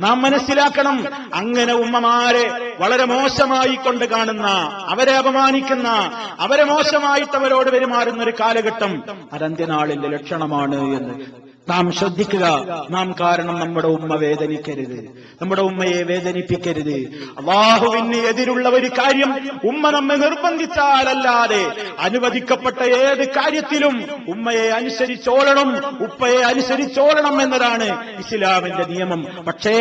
നാം മനസ്സിലാക്കണം, അങ്ങനെ ഉമ്മമാരെ വളരെ മോശമായി കൊണ്ട് കാണുന്ന, അവരെ അപമാനിക്കുന്ന, അവരെ മോശമായിട്ട് അവരോട് പെരുമാറുന്ന ഒരു കാലഘട്ടം അത് അന്ത്യനാളിന്റെ ലക്ഷണമാണ് എന്ന് നാം ശ്രദ്ധിക്കുക. കാരണം നമ്മുടെ ഉമ്മ വേദനിക്കരുത്, നമ്മുടെ ഉമ്മയെ വേദനിപ്പിക്കരുത്. അല്ലാഹുവിന് എതിരുള്ള ഒരു കാര്യം ഉമ്മ നമ്മെ നിർബന്ധിച്ചാലല്ലാതെ അനുവദിക്കപ്പെട്ട ഏത് കാര്യത്തിലും ഉമ്മയെ അനുസരിച്ചോളണം, ഉപ്പയെ അനുസരിച്ചോളണം എന്നതാണ് ഇസ്ലാമിന്റെ നിയമം. പക്ഷേ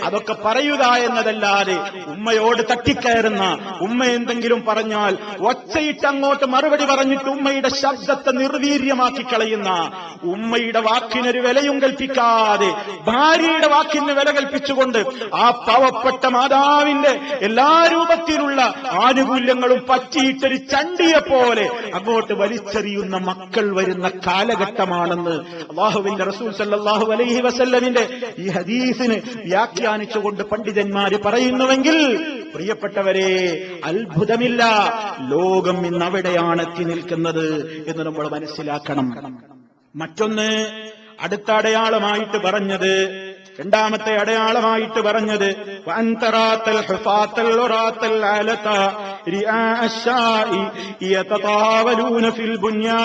അതൊക്കെ പറയുക എന്നതല്ലാതെ ഉമ്മയോട് തട്ടിക്കയറുന്ന, ഉമ്മ എന്തെങ്കിലും പറഞ്ഞാൽ ഒച്ചയിട്ട് അങ്ങോട്ട് മറുപടി പറഞ്ഞിട്ട് ഉമ്മയുടെ ശബ്ദത്തെ നിർവീര്യമാക്കി കളയുന്ന, ഉമ്മയുടെ വാക്കിന് വാക്കിനൊരു വിലയും കൽപ്പിക്കാതെ, ഭാര്യയുടെ വാക്കിന് വില കൽപ്പിച്ചുകൊണ്ട് ആ പാവപ്പെട്ട മാതാവിന്റെ എല്ലാ രൂപത്തിലുള്ള ആനുകൂല്യങ്ങളും പറ്റിയിട്ടൊരു ചണ്ടിയെ പോലെ അങ്ങോട്ട് വലിച്ചെറിയുന്ന മക്കൾ വരുന്ന കാലഘട്ടമാണെന്ന് അല്ലാഹുവിന്റെ റസൂൽ സല്ലല്ലാഹു അലൈഹി വസല്ലമിന്റെ ഈ ഹദീസിന് വ്യാഖ്യാനിച്ചുകൊണ്ട് പണ്ഡിതന്മാര് പറയുന്നുവെങ്കിൽ, പ്രിയപ്പെട്ടവരെ, അത്ഭുതമില്ല, ലോകം ഇന്ന് അവിടെയാണ് എത്തി നിൽക്കുന്നത് എന്ന് നമ്മൾ മനസ്സിലാക്കണം. മറ്റൊന്ന് അടുത്ത അടയാളമായിട്ട് പറഞ്ഞത്, രണ്ടാമത്തെ അടയാളമായിട്ട് പറഞ്ഞത്, വഅൻതറാത്തൽ ഹുഫാത്തൽ ഉറാത്തൽ അലത റിആ അശ്ശാഇ യതതാവലൂന ഫിൽ ബുനിയാൻ.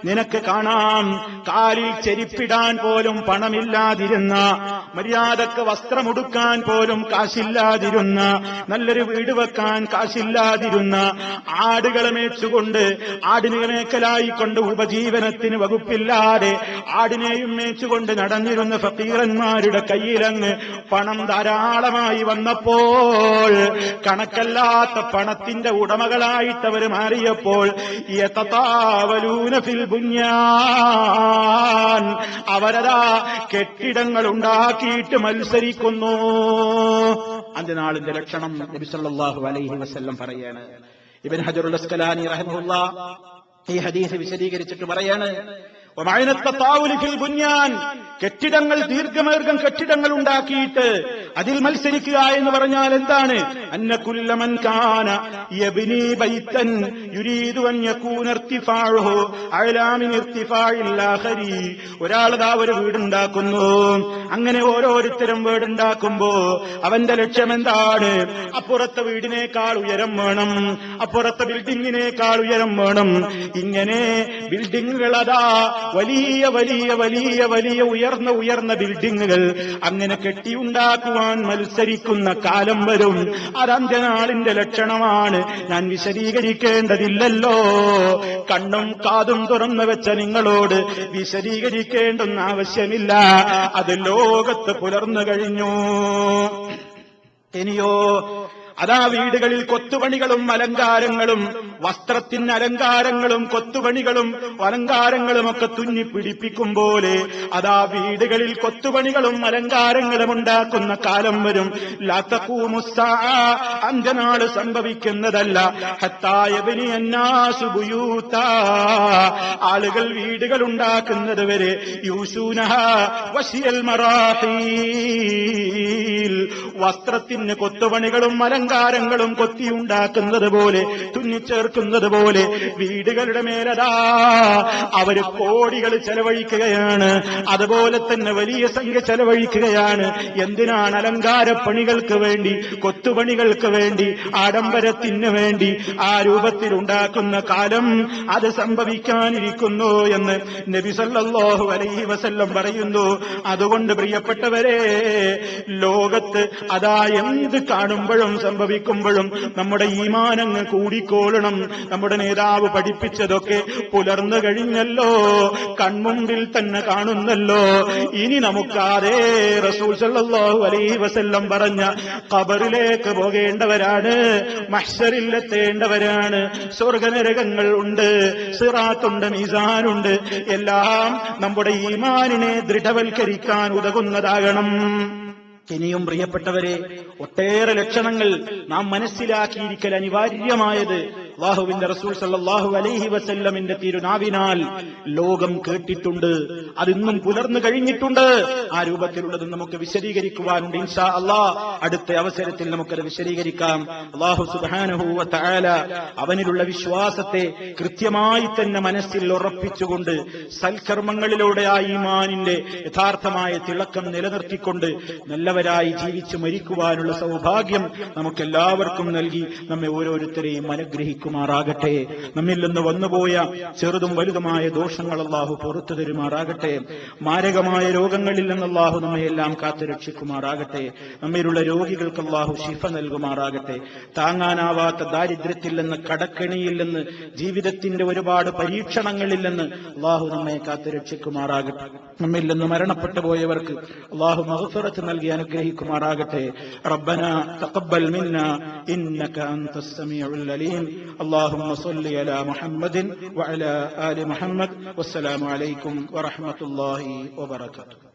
നിനക്ക് കാണാം, കാലിൽ ചെരിപ്പിടാൻ പോലും പണമില്ലാതിരുന്ന, മര്യാദക്ക് വസ്ത്രമുടുക്കാൻ പോലും കാശില്ലാതിരുന്ന, നല്ലൊരു വീട് വെക്കാൻ കാശില്ലാതിരുന്ന, ആടുകളെ മേച്ചുകൊണ്ട് ആടിനെ മേക്കലായിക്കൊണ്ട് ഉപജീവനത്തിന് വകുപ്പില്ലാതെ ആടിനെയും മേച്ചുകൊണ്ട് നടന്നിരുന്ന ഫക്കീറന്മാരുടെ കയ്യിലങ്ങ് പണം ധാരാളമായി വന്നപ്പോൾ, കണക്കല്ലാത്ത പണത്തിന്റെ ഉടമകളായിട്ട് അവർ മാറിയപ്പോൾ, യതതാവലൂന ഫിൽ ബുനിയാൻ, അവരതാ കെട്ടിടങ്ങൾ ഉണ്ടാക്കിയിട്ട് മത്സരിക്കുന്നു. അന്ത്യനാളിന്റെ ലക്ഷണം നബി സല്ലല്ലാഹു അലൈഹി വസല്ലം പറയാണ്. ഇബ്നു ഹജറുൽ അസ്കലാനി റഹിമഹുല്ലാഹ് ഈ ഹദീസ് വിശദീകരിച്ചിട്ട് പറയാണ്, കെട്ടിടങ്ങൾ, ദീർഘമേർഘം കെട്ടിടങ്ങൾ ഉണ്ടാക്കിയിട്ട് അതിൽ മത്സരിക്കുക എന്ന് പറഞ്ഞാൽ എന്താണ്? അന്ന കുല്ല മൻ കാന യബ്നി ബൈതൻ യുരീദു അൻ യകൂന ഇർതിഫാഉഹു അഅലാ മിൻ ഇർതിഫാഇൽ ആഖരി. ഒരാളതാ ഒരു വീടുണ്ടാക്കുന്നു. അങ്ങനെ ഓരോരുത്തരും വീടുണ്ടാക്കുമ്പോ അവന്റെ ലക്ഷ്യം എന്താണ്? അപ്പുറത്തെ വീടിനേക്കാൾ ഉയരം വേണം, അപ്പുറത്തെ ബിൽഡിങ്ങിനേക്കാൾ ഉയരം വേണം. ഇങ്ങനെ ബിൽഡിങ്ങുകൾ, അതാ വലിയ വലിയ വലിയ വലിയ ഉയർന്ന ബിൽഡിങ്ങുകൾ അങ്ങനെ കെട്ടിയുണ്ടാക്കുവാൻ മത്സരിക്കുന്ന കാലം വരും. അത് അന്ത്യനാളിന്റെ ലക്ഷണമാണ്. ഞാൻ വിശദീകരിക്കേണ്ടതില്ലല്ലോ. കണ്ണും കാതും തുറന്നു വെച്ച നിങ്ങളോട് വിശദീകരിക്കേണ്ടെന്ന് ആവശ്യമില്ല. അത് ലോകത്ത് പുലർന്നു കഴിഞ്ഞു. ഇനിയോ അതാ വീടുകളിൽ കൊത്തുപണികളും അലങ്കാരങ്ങളും, വസ്ത്രത്തിന് അലങ്കാരങ്ങളും കൊത്തുപണികളും അലങ്കാരങ്ങളും ഒക്കെ തുന്നിപ്പിടിപ്പിക്കും പോലെ അതാ വീടുകളിൽ കൊത്തുപണികളും അലങ്കാരങ്ങളും ഉണ്ടാക്കുന്ന കാലം വരും. ലാ തഖൂമുസ്സാഅ, അന്ത്യനാള് സംഭവിക്കുന്നതല്ല. ഹത്താ യബ്നി അന്നാസു ബുയൂതാ, ആളുകൾ വീടുകൾ ഉണ്ടാക്കുന്നത് വരെ. യൂശൂനഹാ വശിയൽ മറാഹീൽ, വസ്ത്രത്തിന് കൊത്തുപണികളും അലങ്കാരങ്ങളും കൊത്തിയുണ്ടാക്കുന്നത് പോലെ, തുന്നിച്ചേർക്കുന്നത് പോലെ വീടുകളുടെ മേലതാ അവര് കോടികൾ ചെലവഴിക്കുകയാണ്. അതുപോലെ തന്നെ വലിയ സംഖ്യ ചെലവഴിക്കുകയാണ്. എന്തിനാണ്? അലങ്കാരപ്പണികൾക്ക് വേണ്ടി, കൊത്തുപണികൾക്ക് വേണ്ടി, ആഡംബരത്തിന് വേണ്ടി. ആ രൂപത്തിലുണ്ടാക്കുന്ന കാലം അത് സംഭവിക്കാനിരിക്കുന്നു എന്ന് നബി സല്ലല്ലാഹു അലൈഹി വസല്ലം പറയുന്നു. അതുകൊണ്ട് പ്രിയപ്പെട്ടവരെ, ലോകത്ത് അതാ എന്ത് കാണുമ്പോഴും സംഭവിക്കുമ്പോഴും നമ്മുടെ ഈമാനങ്ങ് കൂടിക്കോളണം. നമ്മുടെ നേതാവ് പഠിപ്പിച്ചതൊക്കെ പുലർന്നു കഴിഞ്ഞല്ലോ, കൺമുമ്പിൽ തന്നെ കാണുന്നല്ലോ. ഇനി നമുക്കാതെ റസൂൽ സല്ലല്ലാഹു അലൈഹി വസല്ലം പറഞ്ഞ ഖബറിലേക്ക് പോകേണ്ടവരാണ്, മഹ്ശറിലെത്തേണ്ടവരാണ്. സ്വർഗനരകങ്ങൾ ഉണ്ട്, സിറാത്തുണ്ട്, മീസാനുണ്ട്. എല്ലാം നമ്മുടെ ഈമാനിനെ ദൃഢവൽക്കരിക്കാൻ ഉതകുന്നതാകണം. ഇനിയും പ്രിയപ്പെട്ടവരെ, ഒട്ടേറെ ലക്ഷണങ്ങൾ നാം മനസ്സിലാക്കിയിരിക്കൽ അനിവാര്യമായത് അല്ലാഹുവിന്റെ റസൂൽ സല്ലല്ലാഹു അലൈഹി വസല്ലമിന്റെ തിരുനാവിനാൽ ലോകം കേട്ടിട്ടുണ്ട്. അതിന്നും പുലർന്നു കഴിഞ്ഞിട്ടുണ്ട്. ആ രൂപത്തിലുള്ളത് നമുക്ക് വിശദീകരിക്കുവാനുണ്ട്. ഇൻഷാ അല്ലാഹ് അടുത്ത അവസരത്തിൽ നമുക്കത് വിശദീകരിക്കാം. അല്ലാഹു സുബ്ഹാനഹു വ തആല അവനിലുള്ള വിശ്വാസത്തെ കൃത്യമായി തന്നെ മനസ്സിൽ ഉറപ്പിച്ചുകൊണ്ട് സൽക്കർമ്മങ്ങളിലൂടെ ആ ഈമാനിന്റെ യഥാർത്ഥമായ തിളക്കം നിലനിർത്തിക്കൊണ്ട് നല്ലവരായി ജീവിച്ചു മരിക്കുവാനുള്ള സൗഭാഗ്യം നമുക്കെല്ലാവർക്കും നൽകി നമ്മെ ഓരോരുത്തരെയും അനുഗ്രഹിക്കുമാറാകട്ടെ. നമ്മിൽ നിന്ന് വന്നുപോയ ചെറുതും വലുതുമായ ദോഷങ്ങൾ അല്ലാഹു പുറത്തു തരുമാറാകട്ടെ. മാരകമായ രോഗങ്ങളിൽ നിന്ന് അല്ലാഹു നമ്മയെല്ലാം കാത്തുരക്ഷിക്കുമാറാകട്ടെ. നമ്മിലുള്ള രോഗികൾക്ക് അല്ലാഹു ശിഫ നൽകുമാറാകട്ടെ. താങ്ങാനാവാത്ത ദാരിദ്ര്യത്തിൽ നിന്ന്, കടക്കെണിയിൽ നിന്ന്, ജീവിതത്തിന്റെ ഒരുപാട് പരീക്ഷണങ്ങളിൽ നിന്ന് അല്ലാഹു നമ്മെ കാത്തുരക്ഷിക്കുമാറാകട്ടെ. നമ്മിൽ നിന്ന് മരണപ്പെട്ടു പോയവർക്ക് അല്ലാഹു മഗ്ഫിറത്ത് നൽകി അനുഗ്രഹിക്കുമാറാകട്ടെ. റബ്ബനാ തഖബ്ബൽ മിന്നാ إنك أنت السميع العليم. اللهم صل على محمد وعلى آل محمد. والسلام عليكم ورحمة الله وبركاته.